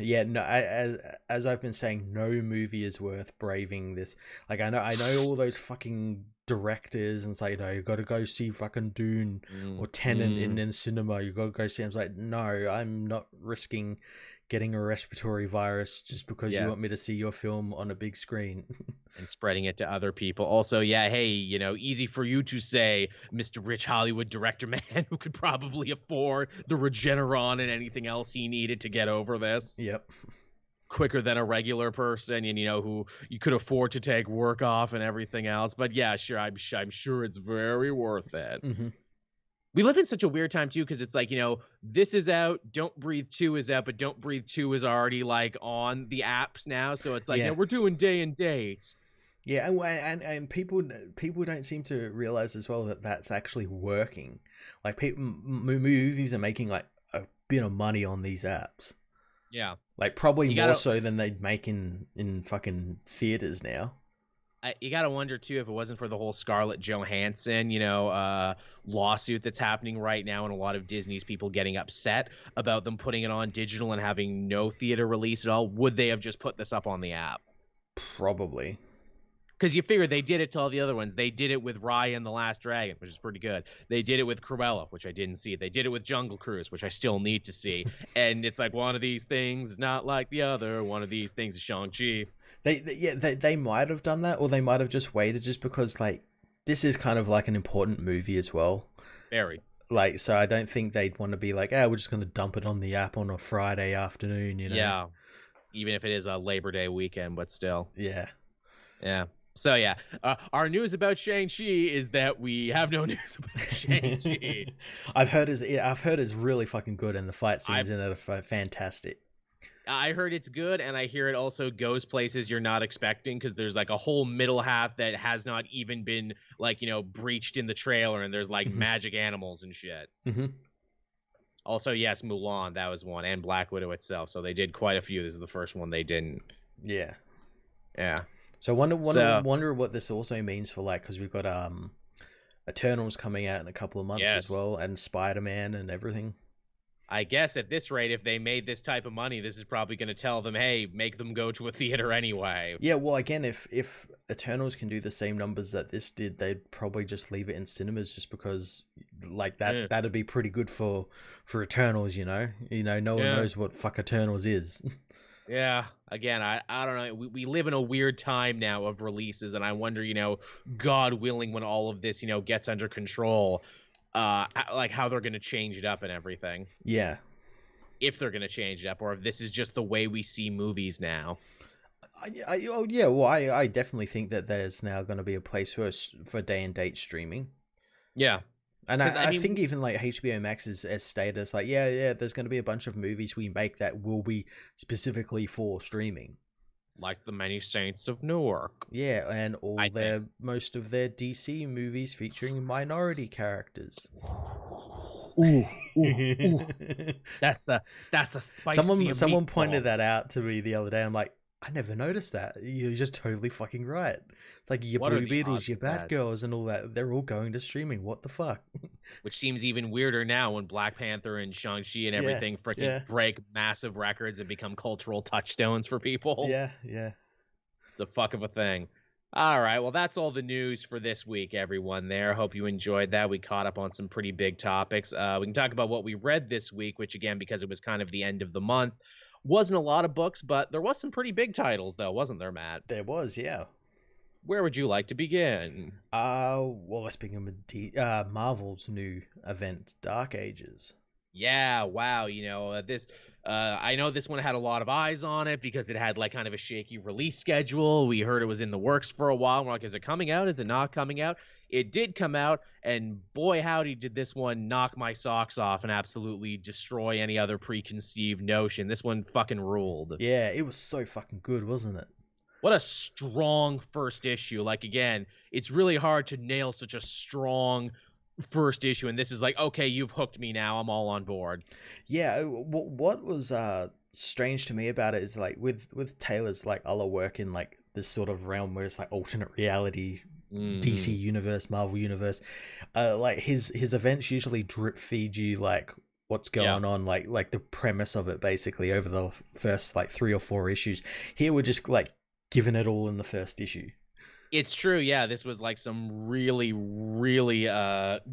As I've been saying, no movie is worth braving this. Like I know all those fucking directors, and it's like, you got to go see fucking Dune or Tenet in cinema. You got to go see. I'm like, no, I'm not risking getting a respiratory virus just because you want me to see your film on a big screen and spreading it to other people. Also, yeah, hey, easy for you to say, Mr. Rich Hollywood director man who could probably afford the Regeneron and anything else he needed to get over this. Yep. Quicker than a regular person, and who you could afford to take work off and everything else. But yeah, sure, I'm sure it's very worth it. We live in such a weird time too, because it's like, this is out, Don't Breathe 2 is out, but Don't Breathe 2 is already like on the apps now, so it's like, we're doing day and date. Yeah, and people don't seem to realize as well that that's actually working. Like movies are making like a bit of money on these apps. Yeah, like probably more so than they'd make in fucking theaters now. You gotta wonder too if it wasn't for the whole Scarlett Johansson, lawsuit that's happening right now, and a lot of Disney's people getting upset about them putting it on digital and having no theater release at all. Would they have just put this up on the app? Probably. Because you figure they did it to all the other ones. They did it with Raya and the Last Dragon, which is pretty good. They did it with Cruella, which I didn't see. They did it with Jungle Cruise, which I still need to see. And it's like, one of these things is not like the other. One of these things is Shang-Chi. They might have done that, or they might have just waited, just because like this is kind of like an important movie as well. Very. Like, so I don't think they'd want to be like, we're just going to dump it on the app on a Friday afternoon, Yeah. Even if it is a Labor Day weekend, but still. Yeah. Yeah. So yeah, our news about Shang-Chi is that we have no news about Shang-Chi. I've heard it's really fucking good, and the fight scenes in it are fantastic. I heard it's good, and I hear it also goes places you're not expecting, because there's like a whole middle half that has not even been like breached in the trailer, and there's like magic animals and shit. Also, yes, Mulan, that was one, and Black Widow itself. So they did quite a few. This is the first one they didn't. Yeah. So wonder what this also means for, like, because we've got Eternals coming out in a couple of months as well, and Spider-Man and everything. I guess at this rate, if they made this type of money, this is probably going to tell them, hey, make them go to a theater anyway. Yeah, well, again, if Eternals can do the same numbers that this did, they'd probably just leave it in cinemas, just because like that'd be pretty good for Eternals, no one knows what fuck Eternals is. Yeah, again, I don't know. We live in a weird time now of releases, and I wonder, God willing, when all of this, gets under control, like how they're going to change it up and everything. Yeah. If they're going to change it up, or if this is just the way we see movies now. I definitely think that there's now going to be a place for day and date streaming. Yeah. And I think even like HBO Max is as stated as like, there's going to be a bunch of movies we make that will be specifically for streaming. Like The Many Saints of Newark. Yeah, and most of their DC movies featuring minority characters. Ooh. That's a spicy. Someone pointed that out to me the other day. I'm like, I never noticed that. You're just totally fucking right. It's like your Blue Beetles, your Batgirls, and all that. They're all going to streaming. What the fuck? Which seems even weirder now when Black Panther and Shang-Chi and everything freaking break massive records and become cultural touchstones for people. Yeah. It's a fuck of a thing. All right, well, that's all the news for this week, everyone there. Hope you enjoyed that. We caught up on some pretty big topics. We can talk about what we read this week, which, again, because it was kind of the end of the month, wasn't a lot of books, but there was some pretty big titles, though, wasn't there, Matt? There was, yeah. Where would you like to begin? Well, let's begin with Marvel's new event, Dark Ages. Yeah, wow. I know this one had a lot of eyes on it because it had like kind of a shaky release schedule. We heard it was in the works for a while. We're like, is it coming out? Is it not coming out? It did come out, and boy, howdy, did this one knock my socks off and absolutely destroy any other preconceived notion. This one fucking ruled. Yeah, it was so fucking good, wasn't it? What a strong first issue. Like, again, it's really hard to nail such a strong first issue, and this is like, okay, you've hooked me now, I'm all on board. Yeah, what was strange to me about it is like with Taylor's like other work in like this sort of realm where it's like alternate reality, DC universe, Marvel universe, like his events usually drip feed you like what's going on, like the premise of it basically over the first like 3 or 4 issues. Here we're just like giving it all in the first issue. It's true, yeah. This was like some really, really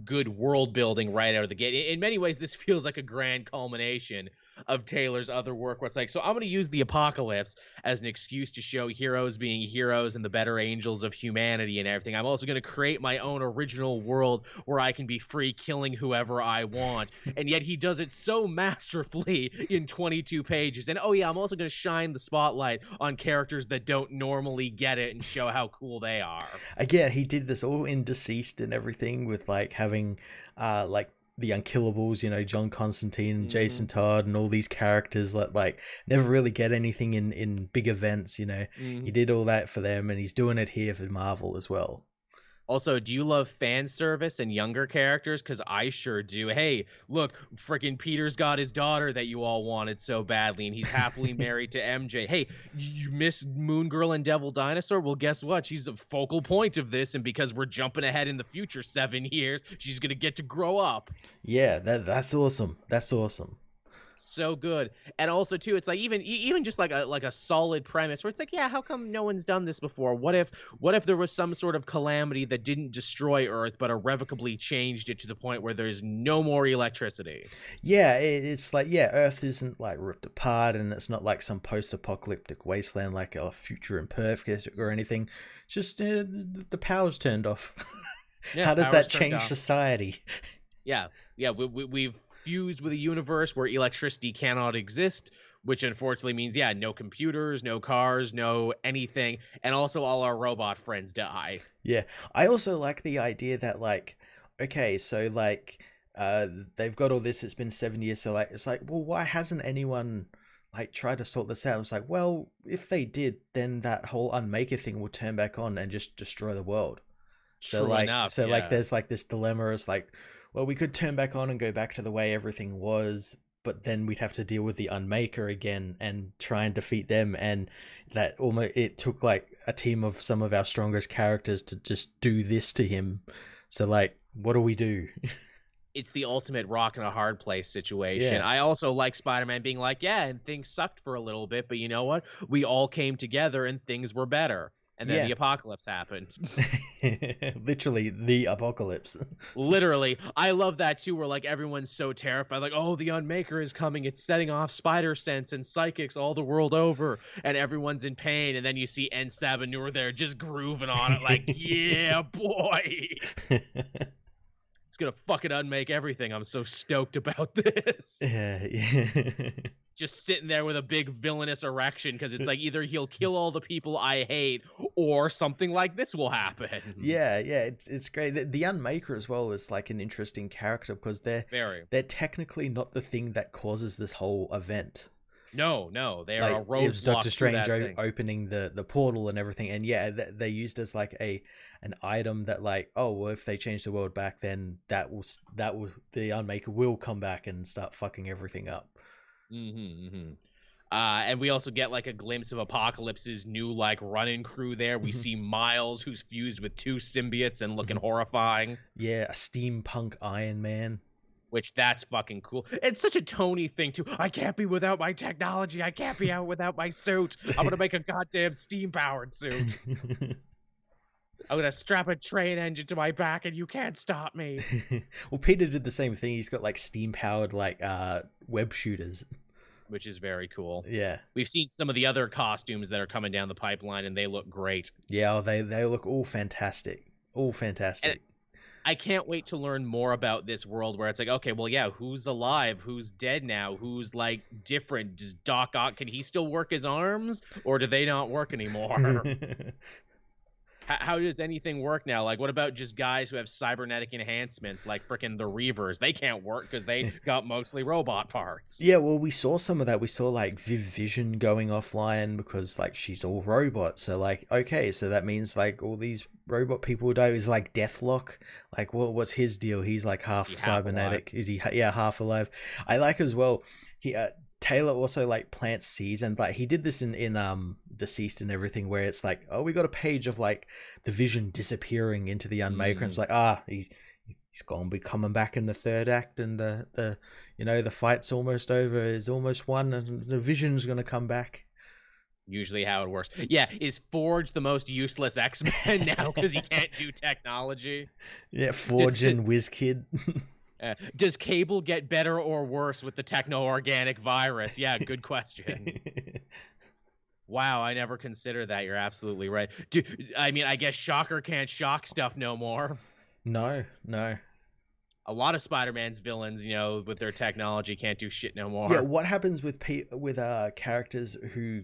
good world building right out of the gate. In many ways, this feels like a grand culmination of Taylor's other work where it's like, so I'm going to use the apocalypse as an excuse to show heroes being heroes and the better angels of humanity and everything. I'm also going to create my own original world where I can be free killing whoever I want. And yet he does it so masterfully in 22 pages. And oh yeah, I'm also going to shine the spotlight on characters that don't normally get it and show how cool they are. Again, he did this all in Deceased and everything with like having like the Unkillables, you know, John Constantine and Jason Todd and all these characters that like never really get anything in big events, you know. He did all that for them, and he's doing it here for Marvel as well. Also, do you love fan service and younger characters? Because I sure do. Hey, look, freaking Peter's got his daughter that you all wanted so badly, and he's happily married to MJ. Hey, you miss Moon Girl and Devil Dinosaur? Well, guess what? She's a focal point of this, and because we're jumping ahead in the future 7 years, she's going to get to grow up. Yeah, that's awesome. That's awesome. So good. And also too, it's like even just like a solid premise where it's like, yeah, how come no one's done this before? What if there was some sort of calamity that didn't destroy Earth but irrevocably changed it to the point where there's no more electricity? Yeah, it's like, yeah, Earth isn't like ripped apart, and it's not like some post-apocalyptic wasteland like a future imperfect or anything. It's just the power's turned off. Yeah, how does that change society? Yeah, we've fused with a universe where electricity cannot exist, which unfortunately means, yeah, no computers, no cars, no anything, and also all our robot friends die. Yeah, I also like the idea that like, okay, so like they've got all this, it's been 7 years, so like it's like, well, why hasn't anyone like tried to sort this out? It's like, well, if they did, then that whole Unmaker thing will turn back on and just destroy the world. So like there's like this dilemma. It's like, well, we could turn back on and go back to the way everything was, but then we'd have to deal with the Unmaker again and try and defeat them. And that almost, it took like a team of some of our strongest characters to just do this to him. So like, what do we do? It's the ultimate rock and a hard place situation. Yeah. I also like Spider-Man being like, yeah, and things sucked for a little bit, but you know what? We all came together and things were better. And then the apocalypse happened. Literally, the apocalypse. Literally. I love that too, where like everyone's so terrified. Like, oh, the Unmaker is coming. It's setting off spider sense and psychics all the world over. And everyone's in pain. And then you see N7 there just grooving on it like, yeah, boy. It's going to fucking unmake everything. I'm so stoked about this. Yeah. Just sitting there with a big villainous erection because it's like either he'll kill all the people I hate or something like this will happen. Yeah, it's great. The Unmaker as well is like an interesting character because they're technically not the thing that causes this whole event. No, they are a roadblock. It was Doctor Strange opening the portal and everything, and yeah, they used as like an item that like, oh, well, if they change the world back, then that will the Unmaker will come back and start fucking everything up. And we also get like a glimpse of Apocalypse's new like running crew there. We see Miles, who's fused with 2 symbiotes and looking horrifying. Yeah, a steampunk Iron Man. Which that's fucking cool. It's such a Tony thing too. I can't be without my technology. I can't be out without my suit. I'm gonna make a goddamn steam-powered suit. I'm gonna strap a train engine to my back and you can't stop me. Well, Peter did the same thing. He's got like steam-powered like web shooters. which is very cool. Yeah. We've seen some of the other costumes that are coming down the pipeline, and they look great. Yeah, they look all fantastic. All fantastic. And I can't wait to learn more about this world where it's like, okay, well, yeah, who's alive? Who's dead now? Who's, like, different? Does Doc Ock, can he still work his arms? Or do they not work anymore? How does anything work now? Like, what about just guys who have cybernetic enhancements, like frickin' the Reavers? They can't work because they got mostly robot parts. Yeah, well, we saw some of that. We saw, like, Viv Vision going offline because, like, she's all robot. So, like, okay, so that means, like, all these robot people die. Is, like, Deathlock. Like, what's his deal? He's, like, half cybernetic. Is he? Yeah, half alive. I like as well. Taylor also, like, plants seeds, and, like, he did this in Deceased and everything, where it's like, oh, we got a page of, like, the Vision disappearing into the Unmaker, and it's like, he's gonna be coming back in the third act, and the fight's almost over, is almost won, and the Vision's gonna come back. Usually how it works. Yeah, is Forge the most useless X-Men now because he can't do technology? Yeah, Forge and WizKid. Does Cable get better or worse with the techno-organic virus? Yeah, good question. Wow, I never considered that. You're absolutely right. I mean, I guess Shocker can't shock stuff no more. No. A lot of Spider-Man's villains, with their technology can't do shit no more. Yeah, what happens with characters who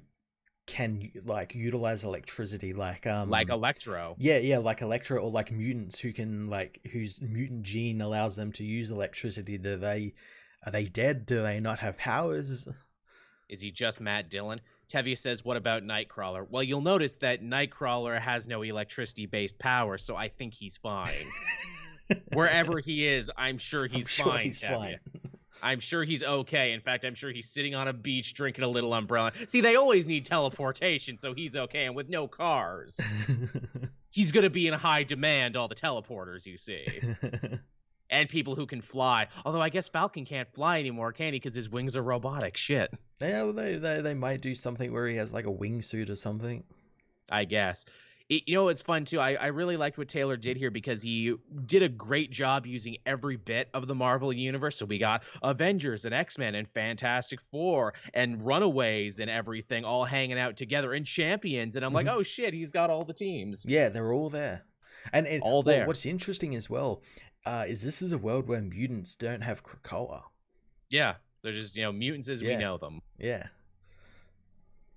can, like, utilize electricity, like Electro? Yeah, like Electro, or like mutants who can, like, whose mutant gene allows them to use electricity. Are they dead? Do they not have powers? Is he just Matt Dillon? Tevye says, what about Nightcrawler? Well, you'll notice that Nightcrawler has no electricity-based power, so I think he's fine. Wherever he is, I'm sure he's fine, he's fine. I'm sure he's okay. In fact, I'm sure he's sitting on a beach drinking a little umbrella. See, they always need teleportation, so he's okay. And with no cars, he's going to be in high demand, all the teleporters you see. And people who can fly. Although I guess Falcon can't fly anymore, can he? Because his wings are robotic. Shit. Yeah, well, they might do something where he has, like, a wingsuit or something. I guess. It's fun, too. I really liked what Taylor did here because he did a great job using every bit of the Marvel Universe. So we got Avengers and X-Men and Fantastic Four and Runaways and everything all hanging out together, and Champions. And I'm like, oh, shit, he's got all the teams. Yeah, they're all there. And all there. What's interesting as well is this is a world where mutants don't have Krakoa. Yeah, they're just, mutants as we know them. Yeah.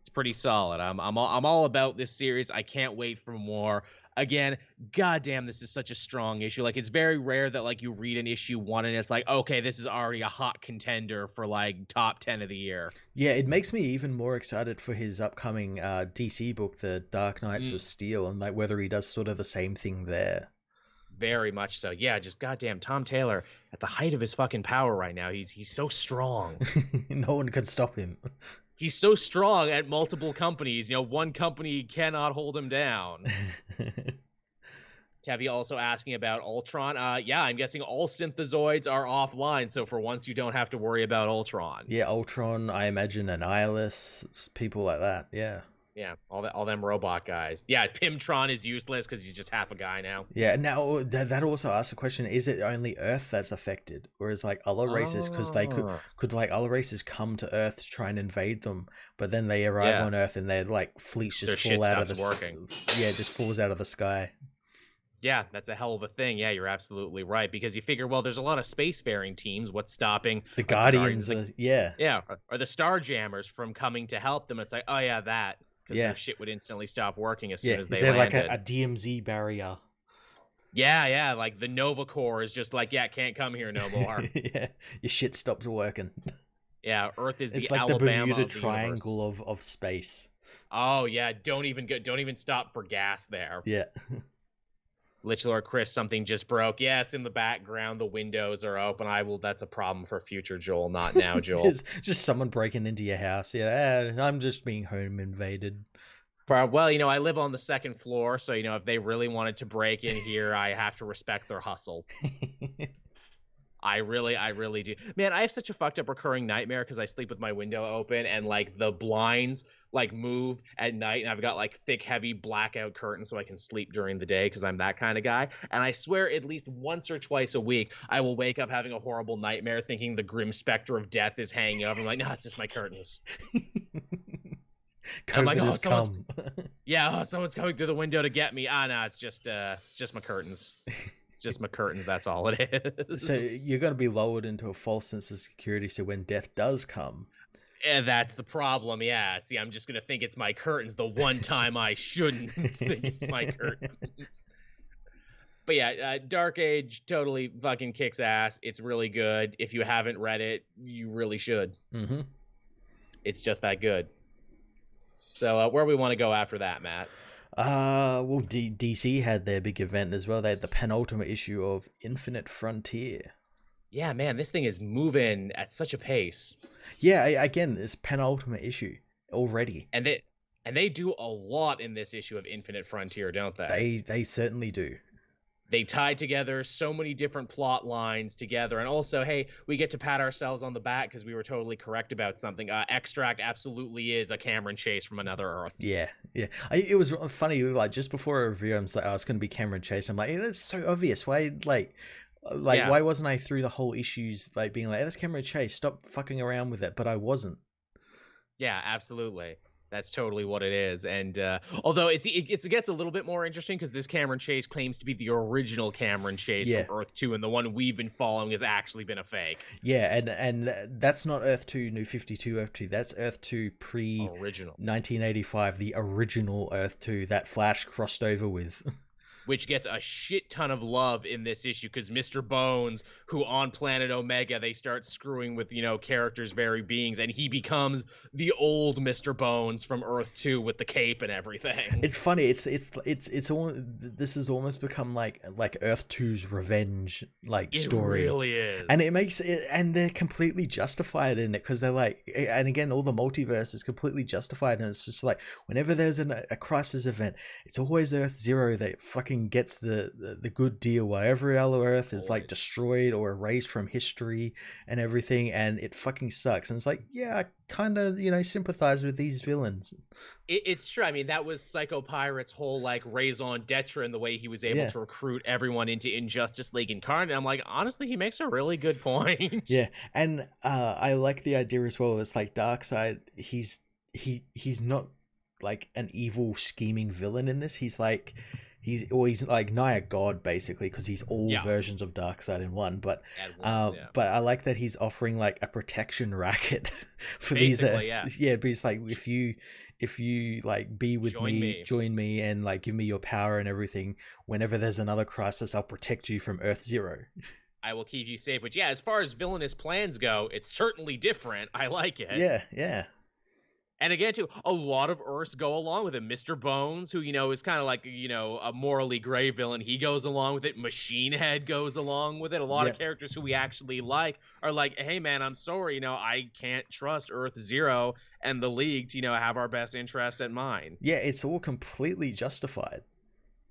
It's pretty solid. I'm all about this series. I can't wait for more. Again, goddamn, this is such a strong issue. Like, it's very rare that, like, you read an issue 1 and it's like, okay, this is already a hot contender for, like, top 10 of the year. Yeah, it makes me even more excited for his upcoming DC book, The Dark Knights of Steel, and, like, whether he does sort of the same thing there. Very much so. Yeah, just goddamn Tom Taylor at the height of his fucking power right now. He's so strong. No one could stop him. He's so strong at multiple companies. One company cannot hold him down. Tevye also asking about Ultron. Yeah, I'm guessing all synthezoids are offline, so for once you don't have to worry about Ultron. Yeah, Ultron, I imagine Annihilus, people like that, yeah. Yeah, all them robot guys. Yeah, Pimtron is useless because he's just half a guy now. Yeah, now that also asks the question: is it only Earth that's affected, or is, like, other races? Because they could like other races come to Earth to try and invade them, but then they arrive on Earth and their, like, fleets just fall out of the working. Yeah, just falls out of the sky. Yeah, that's a hell of a thing. Yeah, you're absolutely right. Because you figure, well, there's a lot of spacefaring teams. What's stopping the Guardians? Or the Starjammers from coming to help them. It's like, oh yeah, that. Because their shit would instantly stop working as soon as they landed. Is there, like, a DMZ barrier? Yeah, like the Nova Corps is just like, can't come here no more. Yeah, your shit stopped working. Yeah, Earth is it's the like Alabama the Bermuda of the Triangle of space. Oh yeah, don't even stop for gas there. Yeah. Lichlord Chris, something just broke. Yes, in the background, the windows are open. That's a problem for future Joel, not now, Joel. Just someone breaking into your house. Yeah, I'm just being home invaded. Well, I live on the second floor, so, if they really wanted to break in here, I have to respect their hustle. I really do. Man, I have such a fucked up recurring nightmare because I sleep with my window open and like the blinds like move at night, and I've got like thick, heavy blackout curtains so I can sleep during the day because I'm that kind of guy. And I swear at least once or twice a week I will wake up having a horrible nightmare thinking the grim specter of death is hanging over. I'm like, no, it's just my curtains. COVID like, has come. Someone's coming through the window to get me. No, it's just my curtains. It's just my curtains. That's all it is. So you're going to be lowered into a false sense of security. So when death does come, and that's the problem. Yeah. See, I'm just gonna think it's my curtains. The one time I shouldn't think it's my curtains. But yeah, Dark Age totally fucking kicks ass. It's really good. If you haven't read it, you really should. Mm-hmm. It's just that good. So where we want to go after that, Matt? Well, DC had their big event as well. They had the penultimate issue of Infinite Frontier. Yeah, man, this thing is moving at such a pace. Yeah, again, it's penultimate issue already. And they do a lot in this issue of Infinite Frontier, don't they? They certainly do. They tie together so many different plot lines together. And also, hey, we get to pat ourselves on the back because we were totally correct about something. Extract absolutely is a Cameron Chase from another Earth. Yeah. It was funny, like, just before a review, I was like, oh, it's going to be Cameron Chase. I'm like, hey, that's so obvious. Why, why wasn't I through the whole issues, like, being like, hey, that's Cameron Chase, stop fucking around with it? But I wasn't. Yeah, absolutely. That's totally what it is. And although it gets a little bit more interesting because this Cameron Chase claims to be the original Cameron Chase from Earth 2, and the one we've been following has actually been a fake. Yeah, and that's not Earth 2 New 52 Earth 2. That's Earth 2 original 1985, the original Earth 2 that Flash crossed over with. Which gets a shit ton of love in this issue because Mr. Bones, who on Planet Omega, they start screwing with, characters' very beings, and he becomes the old Mr. Bones from Earth 2 with the cape and everything. It's funny. It's all, this has almost become like Earth 2's revenge story. It really is. And it makes it, and they're completely justified in it because they're like, and again, all the multiverse is completely justified, and it's just like whenever there's a crisis event, it's always Earth Zero that fucking gets the good deal, while every other Earth is like destroyed or erased from history and everything, and it fucking sucks. And it's like, yeah, I kind of sympathize with these villains. It's true. I mean, that was Psycho Pirate's whole like raison d'etre and the way he was able to recruit everyone into Injustice League Incarnate. I'm like, honestly, he makes a really good point. Yeah, and I like the idea as well. It's like Darkseid, he's not like an evil scheming villain in this. He's like nigh a god basically because he's all versions of Darkseid in one. But but I like that he's offering like a protection racket for basically, these. But he's like, if you like be with join me and like give me your power and everything. Whenever there's another crisis, I'll protect you from Earth Zero. I will keep you safe. Which as far as villainous plans go, it's certainly different. I like it. Yeah. And again, too, a lot of Earths go along with it. Mr. Bones, who, is kind of like, a morally gray villain, he goes along with it. Machine Head goes along with it. A lot of characters who we actually like are like, hey, man, I'm sorry, I can't trust Earth Zero and the League to, have our best interests at mind. Yeah, it's all completely justified.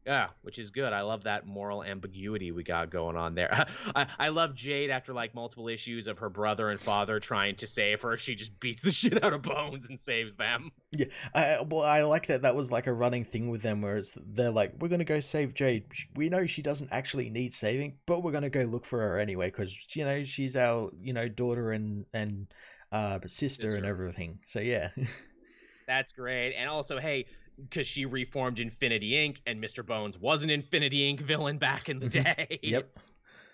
Yeah, which is good. I love that moral ambiguity we got going on there. I love Jade after like multiple issues of her brother and father trying to save her. She just beats the shit out of Bones and saves them. Yeah, I like that. That was like a running thing with them, whereas they're like, we're gonna go save Jade. We know she doesn't actually need saving, but we're gonna go look for her anyway because she's our daughter and sister and everything. So yeah, that's great. And also, hey, because she reformed Infinity Inc. and Mr. Bones was an Infinity Inc. villain back in the day. Yep.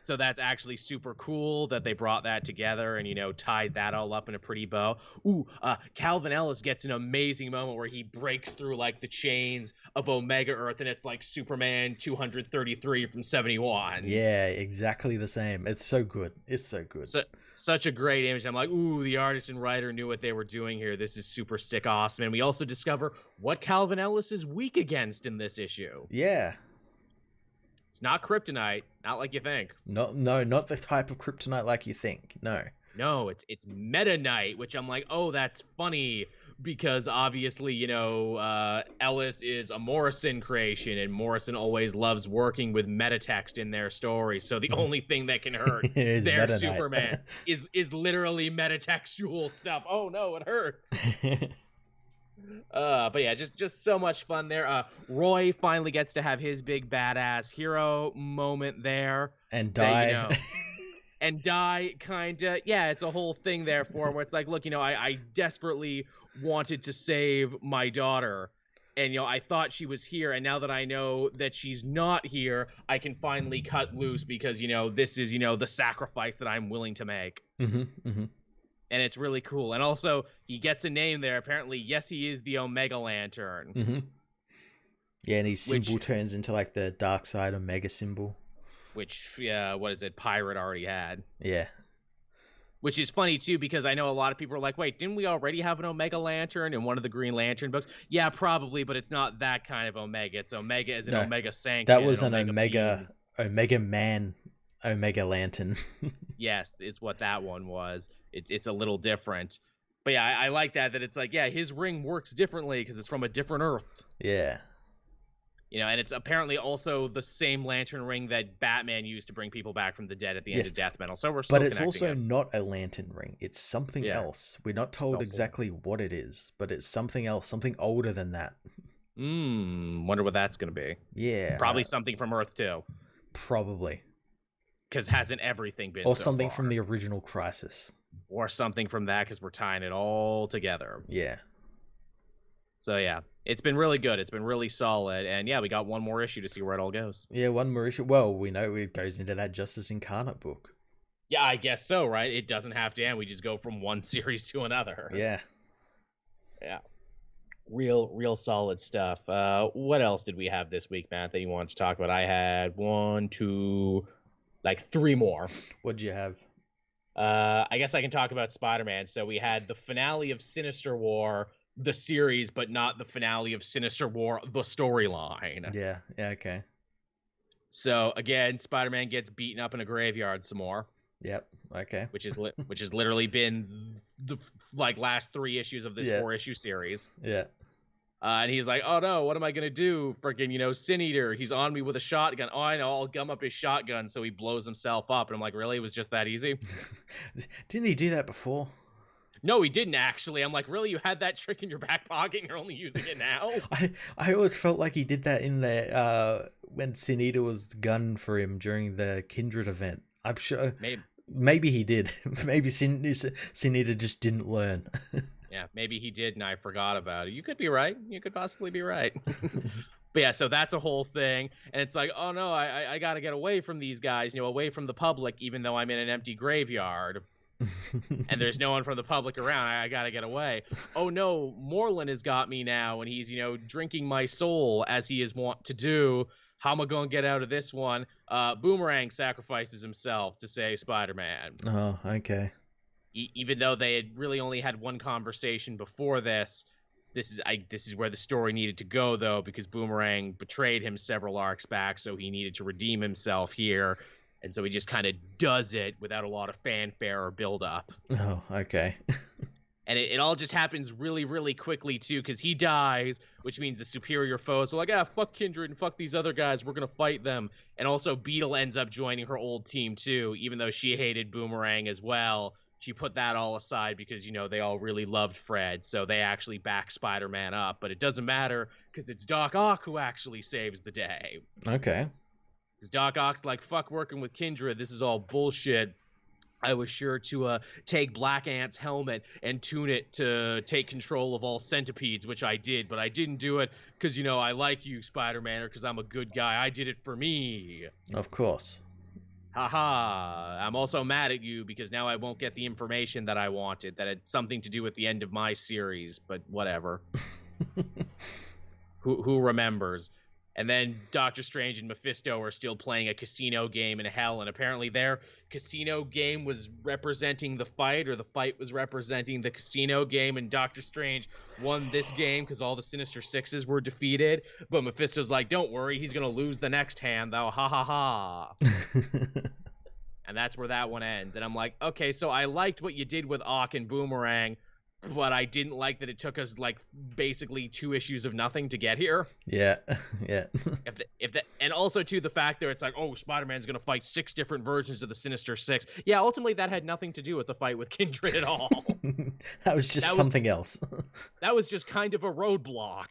So that's actually super cool that they brought that together and, tied that all up in a pretty bow. Ooh, Calvin Ellis gets an amazing moment where he breaks through, like, the chains of Omega Earth, and it's like Superman 233 from 71. Yeah, exactly the same. It's so good. It's so good. Such a great image. I'm like, ooh, the artist and writer knew what they were doing here. This is super sick awesome. And we also discover what Calvin Ellis is weak against in this issue. Yeah. It's not kryptonite, not like you think. No, not the type of kryptonite like you think. No, it's Meta Knight, which I'm like, oh, that's funny, because obviously, Ellis is a Morrison creation, and Morrison always loves working with metatext in their stories. So the only thing that can hurt their Meta Knight. Superman is literally metatextual stuff. Oh no, it hurts. But yeah, just so much fun there. Roy finally gets to have his big badass hero moment there. And die. That, and die, kinda. Yeah, it's a whole thing there for him where it's like, look, I desperately wanted to save my daughter, and I thought she was here, and now that I know that she's not here, I can finally cut loose because this is the sacrifice that I'm willing to make. And it's really cool. And also, he gets a name there. Apparently, yes, he is the Omega Lantern. Yeah, and his symbol turns into like the dark side Omega symbol. Which, what is it? Pirate already had. Yeah. Which is funny, too, because I know a lot of people are like, wait, didn't we already have an Omega Lantern in one of the Green Lantern books? Yeah, probably, but it's not that kind of Omega. It's Omega as an Omega Sanction. That was an Omega Man, Omega Lantern. Yes, it's what that one was. It's a little different. But yeah, I like that it's like, yeah, his ring works differently because it's from a different Earth. Yeah. And it's apparently also the same lantern ring that Batman used to bring people back from the dead at the end of Death Metal. So we're still But it's also not a lantern ring. It's something else. We're not told exactly what it is, but it's something else, something older than that. Wonder what that's going to be. Yeah. Probably something from Earth 2. Probably. Because hasn't everything been Or so something far? from the original Crisis. Or something from that, because we're tying it all together. Yeah. So yeah, it's been really good. It's been really solid. And yeah, we got one more issue to see where it all goes. Yeah, one more issue. Well, we know it goes into that Justice Incarnate book. Yeah, I guess so, right? It doesn't have to end. We just go from one series to another. Yeah. Yeah. Real solid stuff. What else did we have this week, Matt, that you wanted to talk about? I had 3 more. What'd you have? I guess I can talk about Spider-Man. So we had the finale of Sinister War, the series, but not the finale of Sinister War, the storyline. Yeah, okay. So again, Spider-Man gets beaten up in a graveyard some more. Yep, okay. Which has literally been the last 3 issues of this 4-issue series. Yeah. And he's like, oh no, what am I gonna do? Freaking, Sin Eater, he's on me with a shotgun. Oh, I know, I'll gum up his shotgun, so he blows himself up. And I'm like, really? It was just that easy? Didn't he do that before? No, he didn't actually. I'm like, really? You had that trick in your back pocket and you're only using it now? I always felt like he did that in the when Sin Eater was gunned for him during the Kindred event. I'm sure. Maybe he did. Maybe Sin Eater just didn't learn. Yeah, maybe he did and I forgot about it. You could be right. You could possibly be right. But yeah, so that's a whole thing. And it's like, oh no, I got to get away from these guys, away from the public, even though I'm in an empty graveyard. And there's no one from the public around. I got to get away. Oh no, Moreland has got me now, and he's, drinking my soul as he is wont to do. How am I going to get out of this one? Boomerang sacrifices himself to save Spider-Man. Oh, okay. Even though they had really only had one conversation before this, this is where the story needed to go, though, because Boomerang betrayed him several arcs back, so he needed to redeem himself here. And so he just kind of does it without a lot of fanfare or build-up. Oh, okay. And it all just happens really, really quickly, too, because he dies, which means the superior foes are like, fuck Kindred and fuck these other guys. We're going to fight them. And also Beetle ends up joining her old team, too, even though she hated Boomerang as well. She put that all aside because, they all really loved Fred, so they actually back Spider-Man up. But it doesn't matter because it's Doc Ock who actually saves the day. Okay. Because Doc Ock's like, fuck working with Kindred, this is all bullshit. I was sure to take Black Ant's helmet and tune it to take control of all centipedes, which I did, but I didn't do it because, I like you, Spider-Man, or because I'm a good guy. I did it for me. Of course. Haha, I'm also mad at you because now I won't get the information that I wanted, that had something to do with the end of my series, but whatever. Who remembers? And then Doctor Strange and Mephisto are still playing a casino game in hell, and apparently their casino game was representing the fight, or the fight was representing the casino game, and Doctor Strange won this game because all the Sinister Sixes were defeated, but Mephisto's like, don't worry, he's going to lose the next hand, though, ha ha ha. And that's where that one ends. And I'm like, okay, so I liked what you did with Ock and Boomerang, but I didn't like that it took us like basically 2 issues of nothing to get here. Yeah, yeah. And also too the fact that it's like, oh, Spider-Man's gonna fight 6 different versions of the Sinister Six. Yeah, ultimately that had nothing to do with the fight with Kindred at all. That was just something else. That was just kind of a roadblock.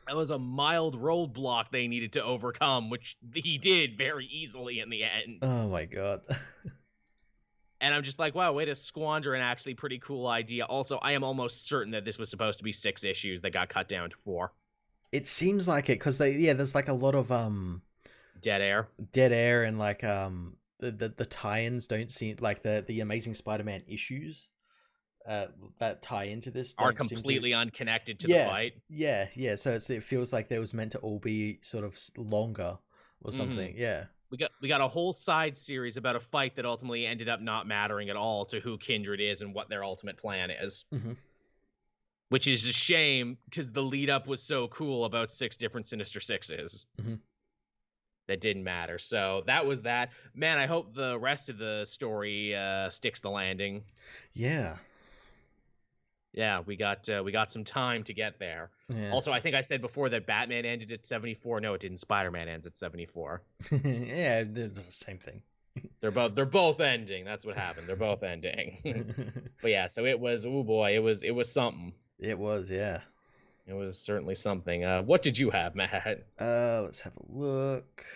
That was a mild roadblock they needed to overcome, which he did very easily in the end. Oh my god. And I'm just like, wow, way to squander an actually pretty cool idea. Also, I am almost certain that this was supposed to be 6 issues that got cut down to 4. It seems like it, because there's like a lot of dead air, and like the tie-ins don't seem like the Amazing Spider-Man issues that tie into this are completely unconnected to the fight. Yeah. So it feels like they was meant to all be sort of longer or something. Yeah. We got a whole side series about a fight that ultimately ended up not mattering at all to who Kindred is and what their ultimate plan is. Mm-hmm. Which is a shame, because the lead up was so cool about 6 different Sinister Sixes. Mm-hmm. That didn't matter. So that was that. Man, I hope the rest of the story sticks the landing. Yeah. Yeah, we got some time to get there. Yeah. Also, I think I said before that Batman ended at 74. No, it didn't. Spider-Man ends at 74. Yeah, they're the same thing. They're both ending. That's what happened. They're both ending. But yeah, so it was, oh boy, it was something. It was, yeah. It was certainly something. What did you have, Matt? Let's have a look.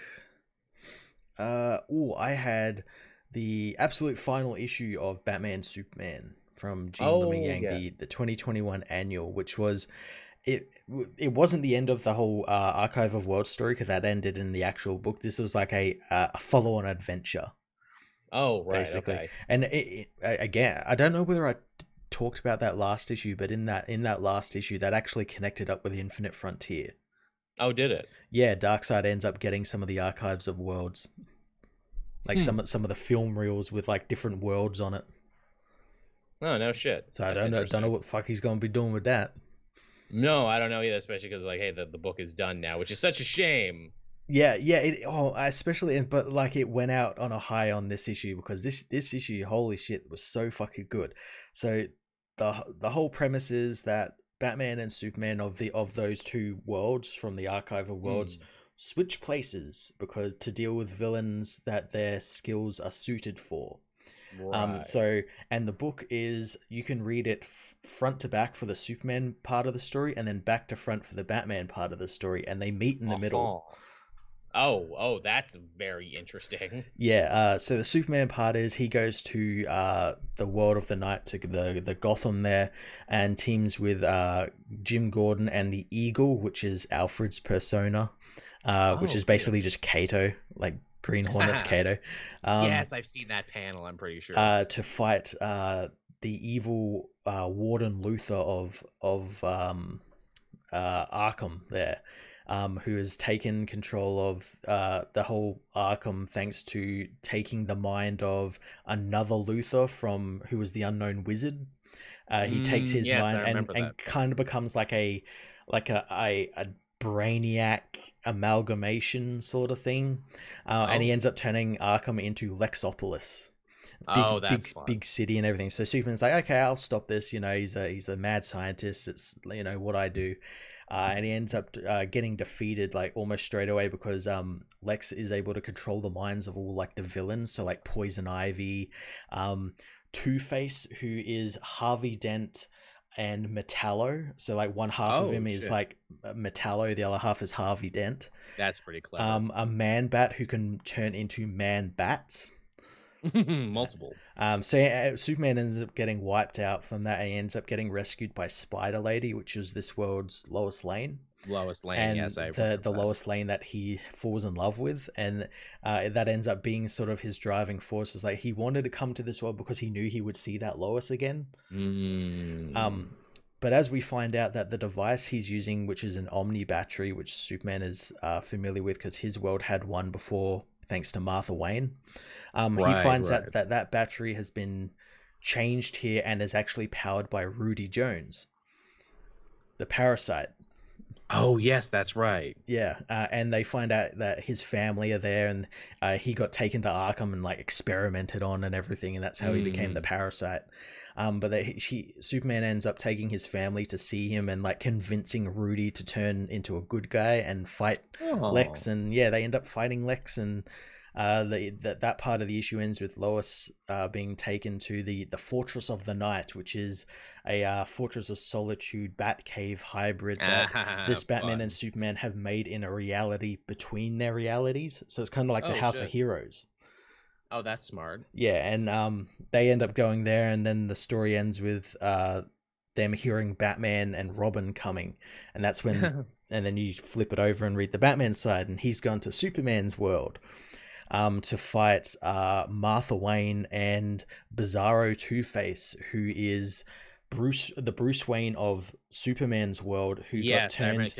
I had the absolute final issue of Batman Superman from Gene Luen Yang, yes. the 2021 annual, which was it wasn't the end of the whole Archive of Worlds story, because that ended in the actual book. This was like a follow-on adventure. Oh, right, basically. Okay. And again, I don't know whether I talked about that last issue, but in that last issue, that actually connected up with Infinite Frontier. Oh, did it? Yeah, Darkseid ends up getting some of the Archives of Worlds, like some of the film reels with like different worlds on it. Oh, no shit. So I don't know what the fuck he's gonna be doing with that. No, I don't know either, especially because like, hey, the book is done now, which is such a shame. Yeah, especially, but like it went out on a high on this issue, because this issue, holy shit, was so fucking good. So the whole premise is that Batman and Superman of those 2 worlds from the Archive of Worlds switch places because to deal with villains that their skills are suited for. Right. So, and the book is, you can read it front to back for the Superman part of the story, and then back to front for the Batman part of the story, and they meet in the middle. Oh, that's very interesting. Yeah, so the Superman part is he goes to the world of the night, to the Gotham there, and teams with Jim Gordon and the Eagle, which is Alfred's persona, which is basically just Kato, like Green Hornet's Kato. Yes, I've seen that panel, I'm pretty sure. To fight the evil Warden Luther of Arkham there. Who has taken control of the whole Arkham thanks to taking the mind of another Luther who was the Unknown Wizard. He takes his mind and kind of becomes like a Brainiac amalgamation sort of thing, and he ends up turning Arkham into Lexopolis. Big city and everything. So Superman's like, okay, I'll stop this. He's a mad scientist. It's what I do. And he ends up getting defeated like almost straight away, because Lex is able to control the minds of all like the villains. So like Poison Ivy, Two-Face, who is Harvey Dent and Metallo. So like one half of him is like Metallo, the other half is Harvey Dent. That's pretty clever. A Man-Bat who can turn into Man-Bats. Multiple. So Superman ends up getting wiped out from that, and he ends up getting rescued by Spider Lady, which was this world's Lois Lane. And yes, I the Lois Lane that he falls in love with, and that ends up being sort of his driving force. Is like he wanted to come to this world because he knew he would see that Lois again. But as we find out that the device he's using, which is an Omni battery, which Superman is familiar with because his world had one before, thanks to Martha Wayne. He finds that battery has been changed here and is actually powered by Rudy Jones, the parasite. Oh, yes, that's right. Yeah, and they find out that his family are there, and he got taken to Arkham and like experimented on and everything, and that's how he became the parasite. But Superman ends up taking his family to see him and like convincing Rudy to turn into a good guy and fight Lex. And yeah, they end up fighting Lex, and that part of the issue ends with Lois being taken to the Fortress of the Night, which is a Fortress of Solitude Batcave hybrid that this Batman and Superman have made in a reality between their realities. So it's kind of like the House of Heroes. Oh, that's smart. Yeah, and they end up going there, and then the story ends with them hearing Batman and Robin coming, and that's when and then you flip it over and read the Batman side, and he's gone to Superman's world to fight Martha Wayne and Bizarro Two-Face, who is the Bruce Wayne of Superman's world, who got turned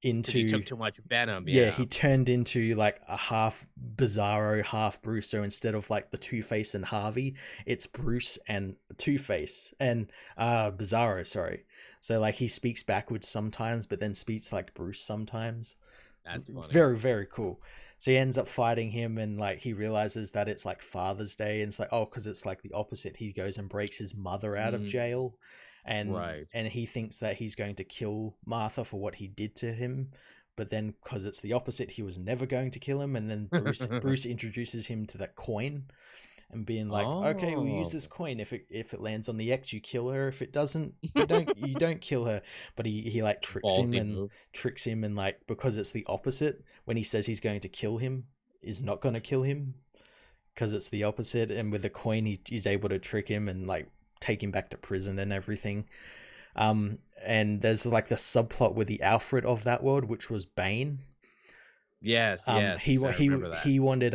into he took too much venom. Yeah, he turned into like a half Bizarro, half Bruce. So instead of like the Two-Face and Harvey, it's Bruce and Two-Face and Bizarro, sorry. So like he speaks backwards sometimes, but then speaks like Bruce sometimes. That's funny. Very, very cool. So he ends up fighting him, and like he realizes that it's like Father's Day, and it's like, oh, because it's like the opposite. He goes and breaks his mother out of jail, and he thinks that he's going to kill Martha for what he did to him, but then because it's the opposite, he was never going to kill him. And then Bruce introduces him to that coin, and being like, okay, we'll use this coin. If it lands on the X, you kill her. If it doesn't, you don't kill her. But he like tricks him and like, because it's the opposite, when he says he's going to kill him, is not going to kill him because it's the opposite. And with the coin, he's able to trick him and like take him back to prison and everything. And there's like the subplot with the Alfred of that world, which was Bane. Yes. He wanted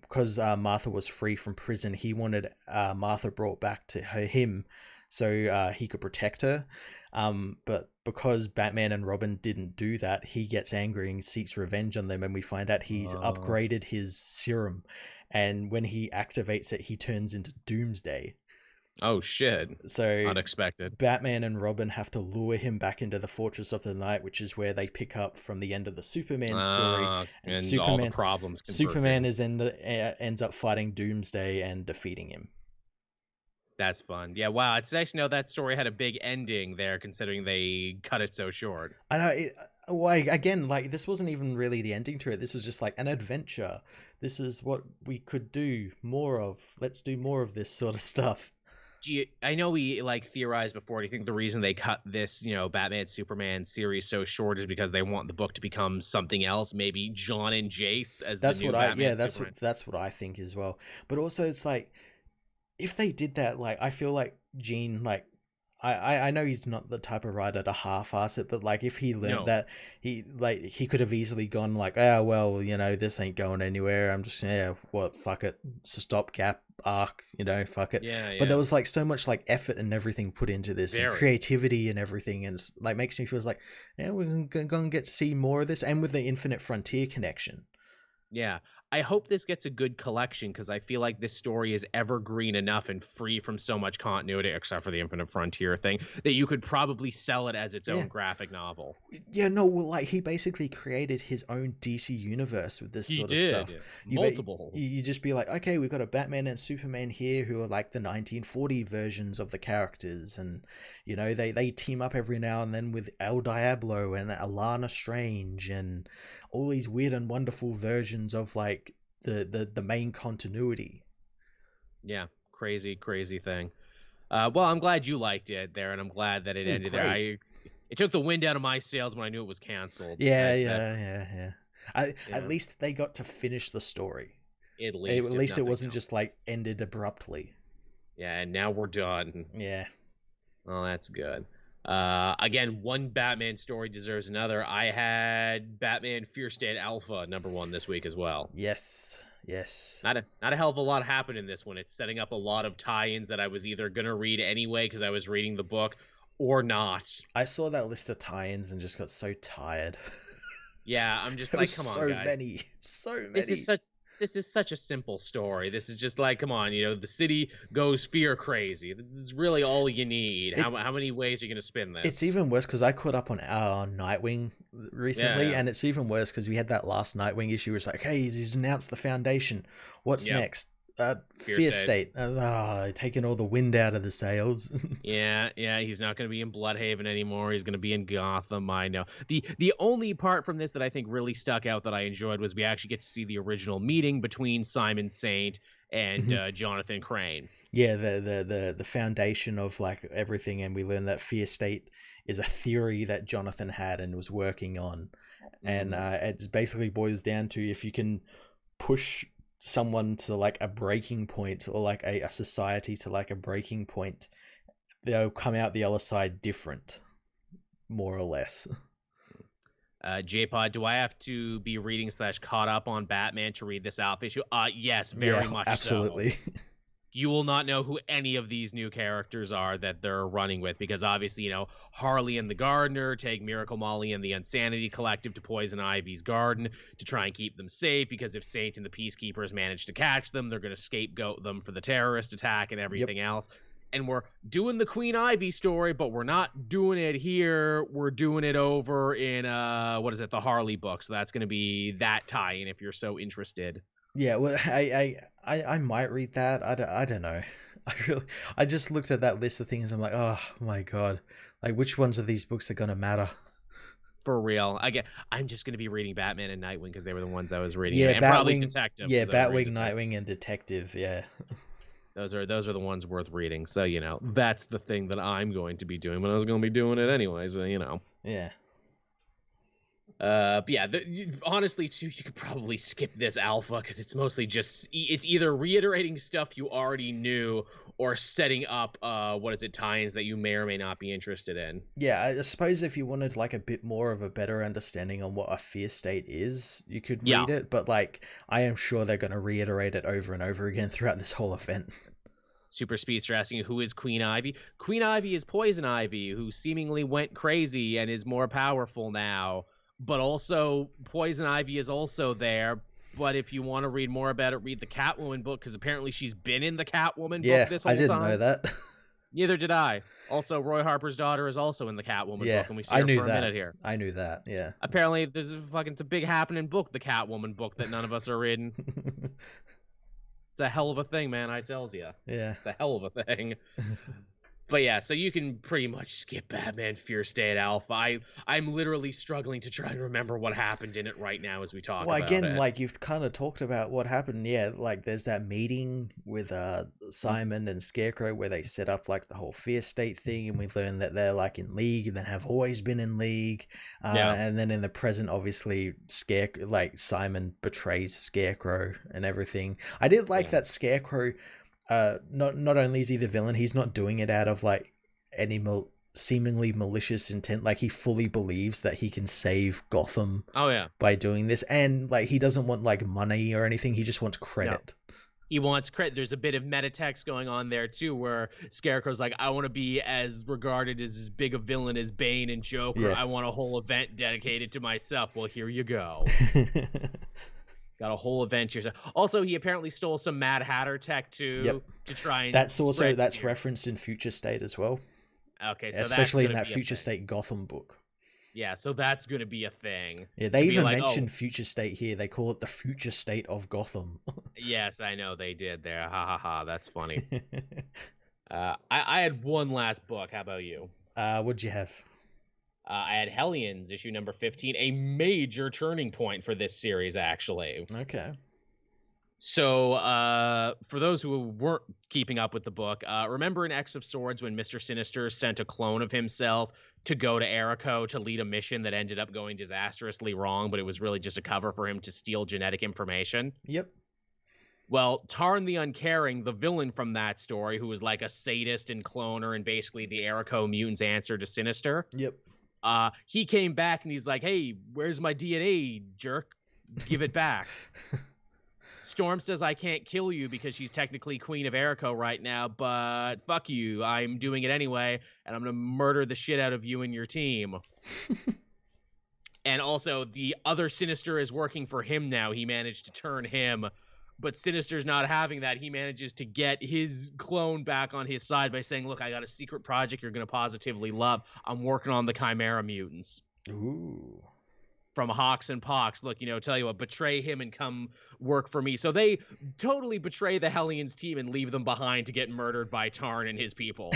because Martha was free from prison. He wanted Martha brought back to him, so he could protect her. But because Batman and Robin didn't do that, he gets angry and seeks revenge on them. And we find out he's upgraded his serum, and when he activates it, he turns into Doomsday. Oh shit. So unexpected. Batman and Robin have to lure him back into the Fortress of the Night, which is where they pick up from the end of the Superman story. And Superman, all the problems Superman ends up fighting Doomsday and defeating him. That's fun. Yeah, wow. It's nice to know that story had a big ending there, considering they cut it so short. I know. Again, like, this wasn't even really the ending to it. This was just like an adventure. This is what we could do more of. Let's do more of this sort of stuff. I know we like theorized before. Do you think the reason they cut this, Batman Superman series so short is because they want the book to become something else? Maybe John and Jace as the new Batman Superman? That's what I think as well. But also, it's like, if they did that, like, I feel like Gene, like, I know he's not the type of writer to half-ass it, but like if he learned that, he could have easily gone like, this ain't going anywhere. I'm just fuck it, stopgap arc, fuck it. Yeah. But there was like so much like effort and everything put into this, and creativity and everything, and it's, like, makes me feel like, we're gonna get to see more of this, and with the Infinite Frontier connection. Yeah. I hope this gets a good collection, because I feel like this story is evergreen enough and free from so much continuity, except for the Infinite Frontier thing, that you could probably sell it as its own graphic novel. Yeah, no, well, like, he basically created his own DC universe with this sort of stuff. Multiple. You just be like, okay, we've got a Batman and Superman here who are like the 1940 versions of the characters, and they team up every now and then with El Diablo and Alana Strange and all these weird and wonderful versions of like the main continuity. Yeah, crazy thing. Well, I'm glad you liked it there, and I'm glad that it ended there. It took the wind out of my sails when I knew it was canceled. Yeah. At least they got to finish the story. At least it wasn't just like ended abruptly. Yeah, and now we're done. Yeah. Well, that's good. Again, one Batman story deserves another. I had Batman Fear State Alpha #1 this week as well. Yes. Not a hell of a lot happened in this one. It's setting up a lot of tie-ins that I was either gonna read anyway because I was reading the book, or not. I saw that list of tie-ins and just got so tired. Yeah, I'm just like, come on, guys. So many. This is such a simple story. This is just like, come on, the city goes fear crazy. This is really all you need. How many ways are you going to spin this? It's even worse because I caught up on our Nightwing recently, and it's even worse because we had that last Nightwing issue where it's like, hey, he's announced the Foundation. What's next? Fear State. Taking all the wind out of the sails. Yeah, he's not going to be in Bloodhaven anymore. He's going to be in Gotham. I know. The only part from this that I think really stuck out that I enjoyed was we actually get to see the original meeting between Simon Saint and Jonathan Crane. Yeah, the foundation of like everything, and we learn that Fear State is a theory that Jonathan had and was working on, and it basically boils down to if you can push someone to like a breaking point, or like a society to like a breaking point, they'll come out the other side different, more or less. J-Pod, do I have to be reading / caught up on Batman to read this Alpha issue? Yes, very much absolutely. So. You will not know who any of these new characters are that they're running with, because obviously, Harley and the Gardener take Miracle Molly and the Insanity Collective to Poison Ivy's garden to try and keep them safe, because if Saint and the Peacekeepers manage to catch them, they're going to scapegoat them for the terrorist attack and everything else. And we're doing the Queen Ivy story, but we're not doing it here. We're doing it over in, the Harley book. So that's going to be that tie-in if you're so interested. Yeah, well, I might read that. I don't know. I just looked at that list of things. And I'm like, oh my god, like which ones of these books are gonna matter? For real, I'm just gonna be reading Batman and Nightwing because they were the ones I was reading. Yeah, and probably Detective. Yeah, Batwing, Nightwing, and Detective. Yeah, those are the ones worth reading. So that's the thing that I'm going to be doing, but I was gonna be doing it anyway. So Yeah. But yeah, honestly too, you could probably skip this Alpha because it's mostly just it's either reiterating stuff you already knew or setting up tie-ins that you may or may not be interested in. Yeah, I suppose if you wanted like a bit more of a better understanding on what a Fear State is, you could read it, but like I am sure they're going to reiterate it over and over again throughout this whole event. Super Speedster asking, who is Queen Ivy? Queen Ivy is Poison Ivy, who seemingly went crazy and is more powerful now. But also, Poison Ivy is also there. But if you want to read more about it, read the Catwoman book, because apparently she's been in the Catwoman book this whole time. I didn't know that. Neither did I. Also, Roy Harper's daughter is also in the Catwoman book, and we see her for a minute here. I knew that, yeah. Apparently, there's it's a big happening book, the Catwoman book, that none of us are reading. It's a hell of a thing, man, I tells you. Yeah. It's a hell of a thing. But yeah, so you can pretty much skip Batman Fear State Alpha. I'm literally struggling to try and remember what happened in it right now as we talk about it. Well, again, like you've kind of talked about what happened. Yeah, like there's that meeting with Simon and Scarecrow where they set up like the whole Fear State thing, and we learn that they're like in league and then have always been in league. And then in the present, obviously, Simon betrays Scarecrow and everything. I did like that Scarecrow. Not only is he the villain, he's not doing it out of like any seemingly malicious intent. Like he fully believes that he can save Gotham. By doing this, and like he doesn't want like money or anything. He just wants credit. No. He wants credit. There's a bit of metatext going on there too, where Scarecrow's like, "I want to be as regarded as big a villain as Bane and Joker. Yeah. I want a whole event dedicated to myself." Well, here you go. Got a whole event yourself. Also, he apparently stole some Mad Hatter tech too to try and. That's referenced in Future State as well. Okay, so especially in that Future State Gotham book. Yeah, so that's going to be a thing. Yeah, they even mentioned Future State here. They call it the Future State of Gotham. Yes, I know they did there. Ha ha ha. That's funny. I had one last book. How about you? What'd you have? I had Hellions, issue number 15, a major turning point for this series, actually. Okay. So, for those who weren't keeping up with the book, remember in X of Swords when Mr. Sinister sent a clone of himself to go to Erico to lead a mission that ended up going disastrously wrong, but it was really just a cover for him to steal genetic information? Yep. Well, Tarn the Uncaring, the villain from that story, who was like a sadist and cloner and basically the Erico mutant's answer to Sinister. Yep. He came back and he's like, "Hey, where's my DNA, jerk? Give it back." Storm says, "I can't kill you because she's technically Queen of Erico right now, but fuck you. I'm doing it anyway, and I'm going to murder the shit out of you and your team." And also, the other Sinister is working for him now. He managed to turn him. But Sinister's not having that. He manages to get his clone back on his side by saying, "Look, I got a secret project you're going to positively love. I'm working on the Chimera mutants." Ooh. from Hawks and Pox, look, tell you what, betray him and come work for me. So they totally betray the Hellions team and leave them behind to get murdered by Tarn and his people.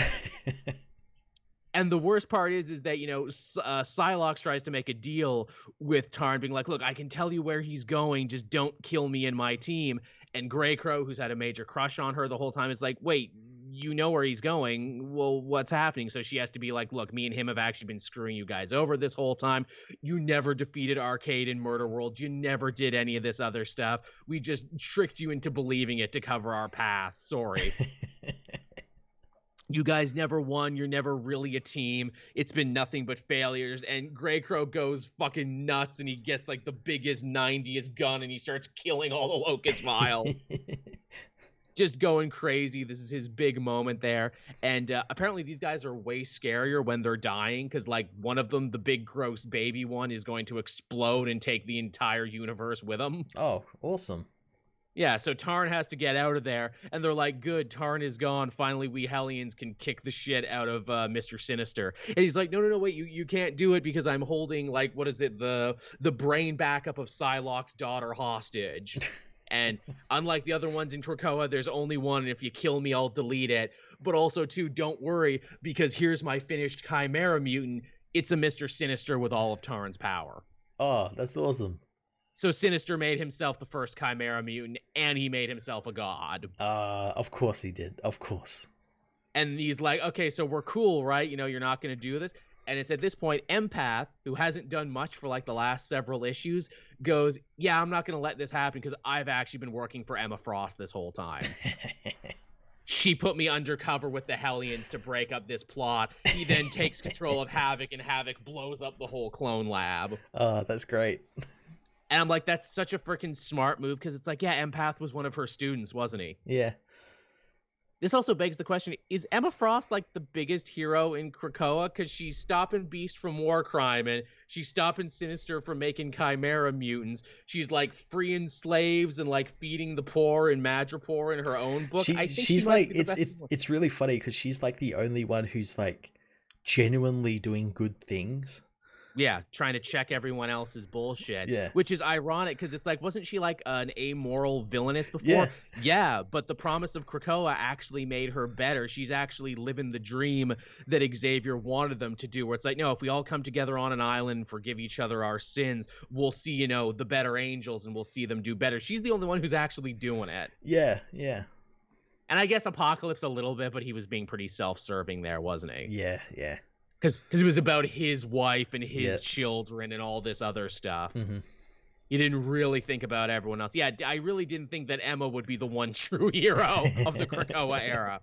And the worst part is that, Psylocke tries to make a deal with Tarn, being like, look, I can tell you where he's going, just don't kill me and my team. And Grey Crow, who's had a major crush on her the whole time, is like, wait, you know where he's going. Well, what's happening? So she has to be like, look, me and him have actually been screwing you guys over this whole time. You never defeated Arcade in Murder World. You never did any of this other stuff. We just tricked you into believing it to cover our path. Sorry. You guys never won. You're never really a team. It's been nothing but failures. And Grey Crow goes fucking nuts, and he gets like the biggest 90th gun, and he starts killing all the Locust Vials. Just going crazy. This is his big moment there. And apparently these guys are way scarier when they're dying, because like one of them, the big gross baby one, is going to explode and take the entire universe with him. Oh, awesome. Yeah, so Tarn has to get out of there, and they're like, good, Tarn is gone. Finally, we Hellions can kick the shit out of Mr. Sinister. And he's like, no, wait, you can't do it because I'm holding, like, what is it, the brain backup of Psylocke's daughter hostage. And unlike the other ones in Krakoa, there's only one, and if you kill me, I'll delete it. But also, too, don't worry, because here's my finished Chimera mutant. It's a Mr. Sinister with all of Tarn's power. Oh, that's awesome. So Sinister made himself the first Chimera mutant, and he made himself a god. Of course he did. Of course. And he's like, okay, so we're cool, right? You're not going to do this. And it's at this point, Empath, who hasn't done much for like the last several issues, goes, yeah, I'm not going to let this happen because I've actually been working for Emma Frost this whole time. She put me undercover with the Hellions to break up this plot. He then takes control of Havoc, and Havoc blows up the whole clone lab. Oh, that's great. And I'm like, that's such a freaking smart move, because it's like, yeah, Empath was one of her students, wasn't he? Yeah. This also begs the question, is Emma Frost like the biggest hero in Krakoa? Because she's stopping Beast from war crime, and she's stopping Sinister from making Chimera mutants. She's like freeing slaves and like feeding the poor in Madripoor in her own book. I think she's like, it's really funny because she's like the only one who's like genuinely doing good things. Yeah, trying to check everyone else's bullshit. Yeah. Which is ironic, because it's like, wasn't she like an amoral villainess before? Yeah. Yeah, but the promise of Krakoa actually made her better. She's actually living the dream that Xavier wanted them to do, where it's like, no, if we all come together on an island and forgive each other our sins, we'll see, the better angels, and we'll see them do better. She's the only one who's actually doing it. Yeah, yeah. And I guess Apocalypse a little bit, but he was being pretty self-serving there, wasn't he? Yeah, yeah. Because it was about his wife and his children and all this other stuff. Mm-hmm. You didn't really think about everyone else. Yeah, I really didn't think that Emma would be the one true hero of the Krakoa era.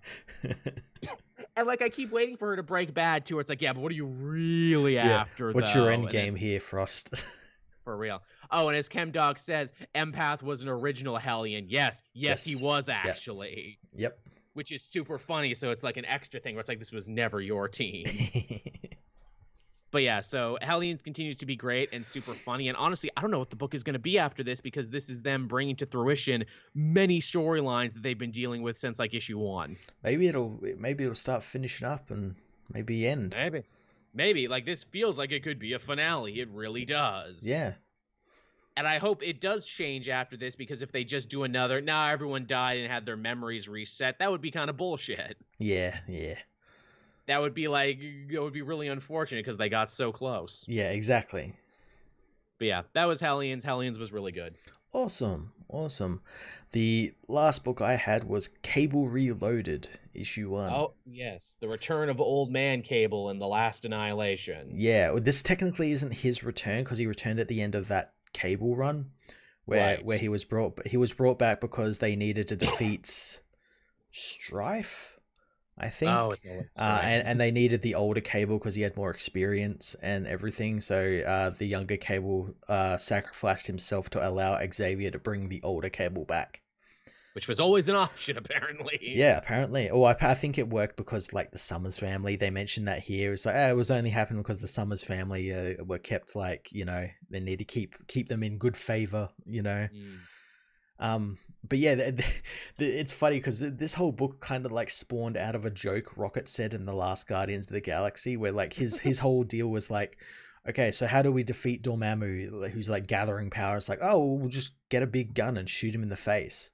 And like, I keep waiting for her to break bad too. Where it's like, yeah, but what are you really after? What's your end game here, Frost? For real. Oh, and as ChemDog says, Empath was an original Hellion. Yes, he was actually. Yep. Which is super funny, so it's like an extra thing where it's like, this was never your team. But yeah, so Hellions continues to be great and super funny, and honestly, I don't know what the book is going to be after this, because this is them bringing to fruition many storylines that they've been dealing with since like issue 1. Maybe it'll start finishing up and maybe end. Maybe like, this feels like it could be a finale. It really does. Yeah. And I hope it does change after this, because if they just do another, everyone died and had their memories reset, that would be kind of bullshit. Yeah. That would be like, it would be really unfortunate because they got so close. Yeah, exactly. But yeah, that was Hellions. Hellions was really good. Awesome. The last book I had was Cable Reloaded, issue 1. Oh, yes. The return of Old Man Cable in The Last Annihilation. Yeah, well, this technically isn't his return, because he returned at the end of that Cable run, where he was brought back because they needed to defeat Strife, I think. Oh, it's always Strife. And they needed the older Cable because he had more experience and everything. So the younger Cable sacrificed himself to allow Xavier to bring the older Cable back. Which was always an option, apparently. Yeah, apparently. Oh, I think it worked because, like, the Summers family, they mentioned that here. It's like, it was only happening because the Summers family were kept, like, they need to keep them in good favor, But yeah, it's funny because this whole book kind of, like, spawned out of a joke Rocket said in The Last Guardians of the Galaxy, where, like, his whole deal was like, okay, so how do we defeat Dormammu, who's like gathering power? It's like, oh, we'll just get a big gun and shoot him in the face.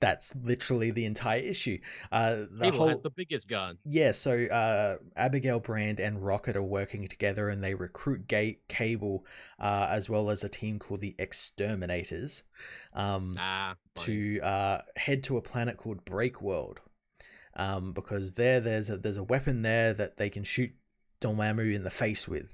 That's literally the entire issue. The Cable has whole the biggest guns. Yeah, so Abigail Brand and Rocket are working together, and they recruit Cable, as well as a team called the Exterminators, to head to a planet called Breakworld, because there's a weapon there that they can shoot Dormammu in the face with.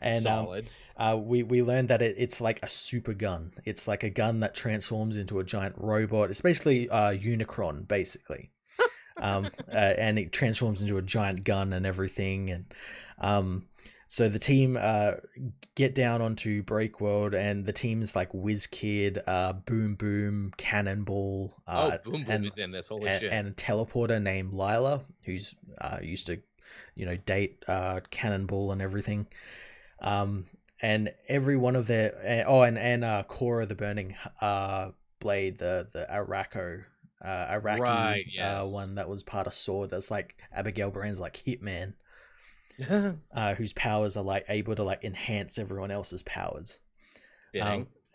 And Solid. We learned that it's like a super gun. It's like a gun that transforms into a giant robot. It's basically Unicron, basically. And it transforms into a giant gun and everything. And so the team get down onto Breakworld, and the team's like WizKid, Boom Boom, Cannonball. Boom Boom is in this. Holy shit! And a teleporter named Lila, who's used to, date Cannonball and everything. And every one of their and Cora the Burning Blade, the Iraqi right, yes. one that was part of Sword. That's like Abigail Brand's like Hitman, whose powers are like able to like enhance everyone else's powers.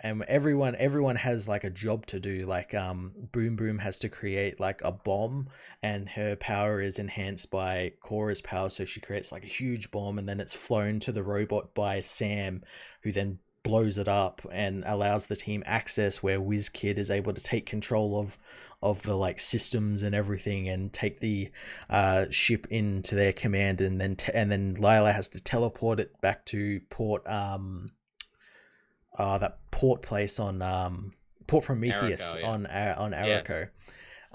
And everyone has like a job to do. Like Boom Boom has to create like a bomb, and her power is enhanced by Cora's power, so she creates like a huge bomb, and then it's flown to the robot by Sam, who then blows it up and allows the team access where WizKid is able to take control of the like systems and everything, and take the ship into their command, and then Lila has to teleport it back to port that port place on Port Prometheus, Arico, yeah. on Arico.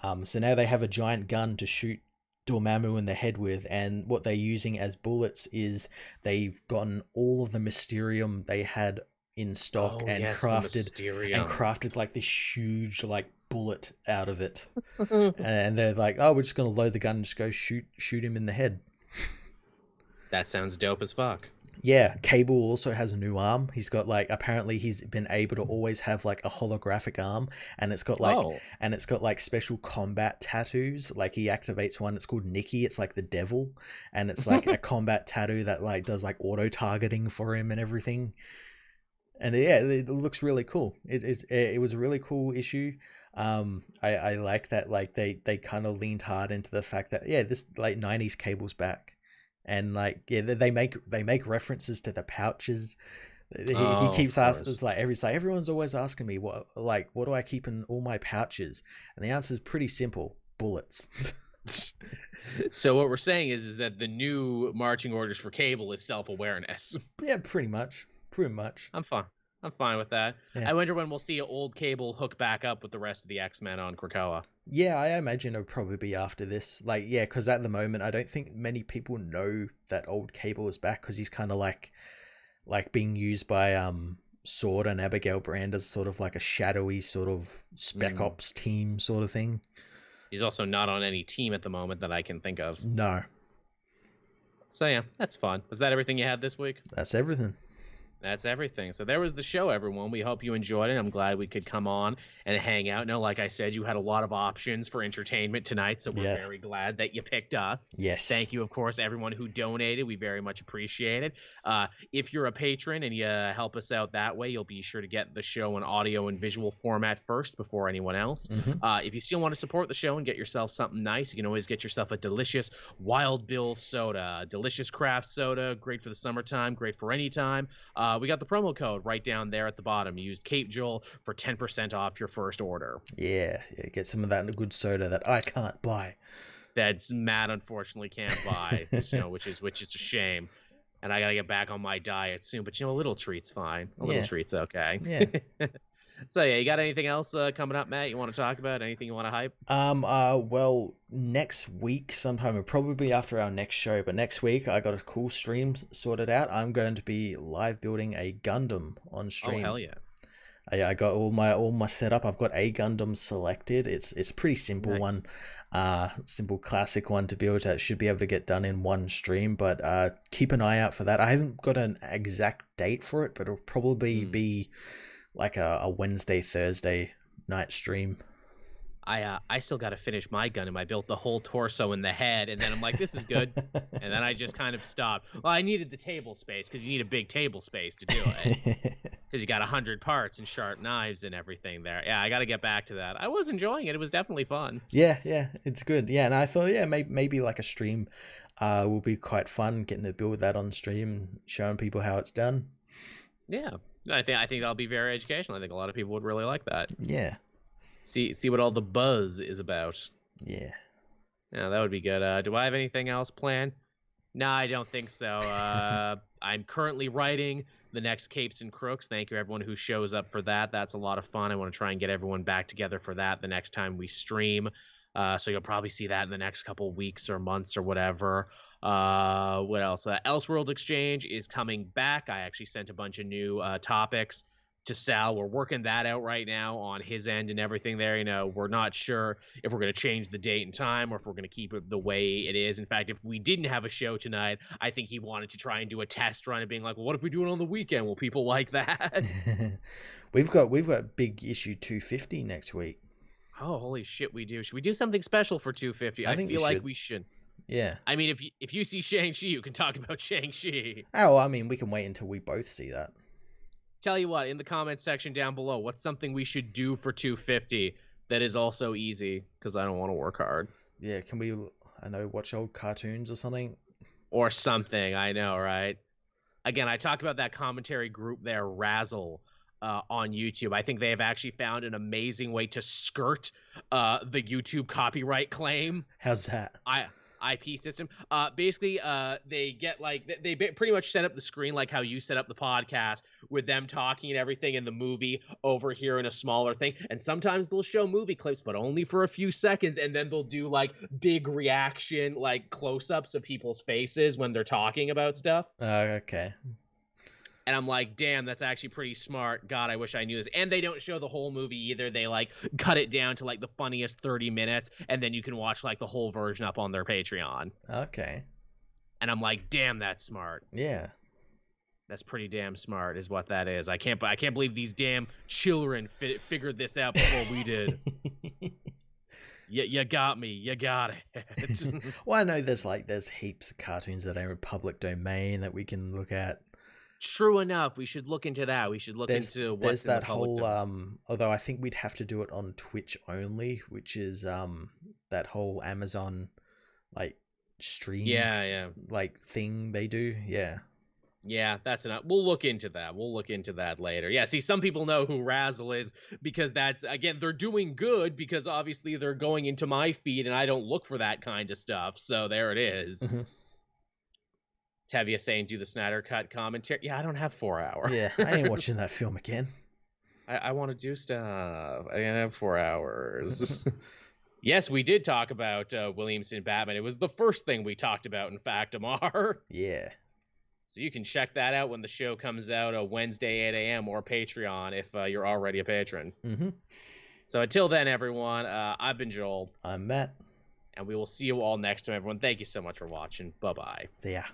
Yes. So now they have a giant gun to shoot Dormammu in the head with, and what they're using as bullets is they've gotten all of the Mysterium they had in stock crafted like this huge like bullet out of it. And they're like, oh, we're just gonna load the gun and just go shoot him in the head. That sounds dope as fuck. Yeah, Cable also has a new arm. He's got like, apparently he's been able to always have like a holographic arm, and it's got like special combat tattoos. Like he activates one, it's called Nikki. It's like the devil, and it's like a combat tattoo that like does like auto targeting for him and everything. And yeah, it looks really cool. It was a really cool issue. I like that like they kind of leaned hard into the fact that this like 90s Cable's back. And like they make references to the pouches. He keeps asking. It's like everyone's always asking me what do I keep in all my pouches? And the answer is pretty simple: bullets. So what we're saying is that the new marching orders for Cable is self-awareness. Yeah, pretty much. I'm fine with that. Yeah. I wonder when we'll see old Cable hook back up with the rest of the X-Men on Krakoa. Yeah, I imagine it'll probably be after this. Like, yeah, because at the moment, I don't think many people know that old Cable is back, because he's kind of like being used by Sword and Abigail Brand as sort of like a shadowy sort of spec ops team sort of thing. He's also not on any team at the moment that I can think of. No. So yeah, that's fun. Was that everything you had this week? That's everything. That's everything. So there was the show, everyone. We hope you enjoyed it. I'm glad we could come on and hang out. No, like I said, you had a lot of options for entertainment tonight, so we're very glad that you picked us. Yes. Thank you, of course, everyone who donated. We very much appreciate it. If you're a patron and you help us out that way, you'll be sure to get the show in audio and visual format first before anyone else. If you still want to support the show and get yourself something nice, you can always get yourself a delicious Wild Bill soda. Delicious craft soda, great for the summertime, great for any time. We got the promo code right down there at the bottom. You use Cape Joel for 10% off your first order. Yeah, get some of that good soda that I can't buy. That's Matt unfortunately can't buy, which is a shame. And I gotta get back on my diet soon. But a little treat's fine. A little treat's okay. Yeah. So yeah, you got anything else coming up, Matt? You want to talk about anything you want to hype? Well, next week sometime, probably after our next show, but next week I got a cool stream sorted out. I'm going to be live building a Gundam on stream. Oh hell yeah! I got all my setup. I've got a Gundam selected. It's a pretty simple one, simple classic one to build. It should be able to get done in one stream, but keep an eye out for that. I haven't got an exact date for it, but it'll probably be like a Wednesday, Thursday night stream. I still got to finish my Gundam. I built the whole torso and the head, and then I'm like, this is good. And then I just kind of stopped. Well, I needed the table space because you need a big table space to do it. Because you got 100 parts and sharp knives and everything there. Yeah, I got to get back to that. I was enjoying it. It was definitely fun. Yeah, it's good. Yeah, and I thought, yeah, maybe like a stream will be quite fun, getting to build that on stream, showing people how it's done. Yeah, I think that'll be very educational. I think a lot of people would really like that. Yeah. See what all the buzz is about. Yeah. Yeah, that would be good. Do I have anything else planned? No, I don't think so. I'm currently writing the next Capes and Crooks. Thank you, everyone who shows up for that. That's a lot of fun. I want to try and get everyone back together for that the next time we stream. So you'll probably see that in the next couple weeks or months or whatever. What else? Elseworlds Exchange is coming back. I actually sent a bunch of new topics to Sal. We're working that out right now on his end and everything there. You know, we're not sure if we're going to change the date and time or if we're going to keep it the way it is. In fact, if we didn't have a show tonight, I think he wanted to try and do a test run and being like, well, what if we do it on the weekend? Will people like that? we've got big issue 250 next week. Oh, holy shit, we do. Should we do something special for 250? I feel like we should. Yeah. I mean, if you see Shang-Chi, you can talk about Shang-Chi. Oh, I mean, we can wait until we both see that. Tell you what, in the comment section down below, what's something we should do for 250 that is also easy? Because I don't want to work hard. Yeah, can we, I know, watch old cartoons or something? Or something, I know, right? Again, I talked about that commentary group there, Razzle, on YouTube. I think they have actually found an amazing way to skirt the YouTube copyright claim. How's that? IP system. Basically, they get like they pretty much set up the screen like how you set up the podcast with them talking and everything in the movie over here in a smaller thing. And sometimes they'll show movie clips, but only for a few seconds. And then they'll do like big reaction, like close-ups of people's faces when they're talking about stuff. Okay. And I'm like, damn, that's actually pretty smart. God, I wish I knew this. And they don't show the whole movie either. They like cut it down to like the funniest 30 minutes. And then you can watch like the whole version up on their Patreon. Okay. And I'm like, damn, that's smart. Yeah. That's pretty damn smart is what that is. I can't believe these damn children figured this out before we did. You got me. You got it. Well, I know there's heaps of cartoons that are in public domain that we can look at. True enough. We should look into that. We should look into what's in the public domain. Although I think we'd have to do it on Twitch only, which is that whole Amazon like stream like thing they do. Yeah, that's enough. We'll look into that. Later. Yeah, see, some people know who Razzle is because that's, again, they're doing good because obviously they're going into my feed and I don't look for that kind of stuff. So there it is. Mm-hmm. Tevye saying, do the Snyder Cut commentary. Yeah, I don't have 4 hours. Yeah, I ain't watching that film again. I want to do stuff. I don't have 4 hours. Yes, we did talk about Williamson Batman. It was the first thing we talked about, in fact, Amar. Yeah. So you can check that out when the show comes out Wednesday, 8 a.m. or Patreon if you're already a patron. Mm-hmm. So until then, everyone, I've been Joel. I'm Matt. And we will see you all next time, everyone. Thank you so much for watching. Bye-bye. See ya.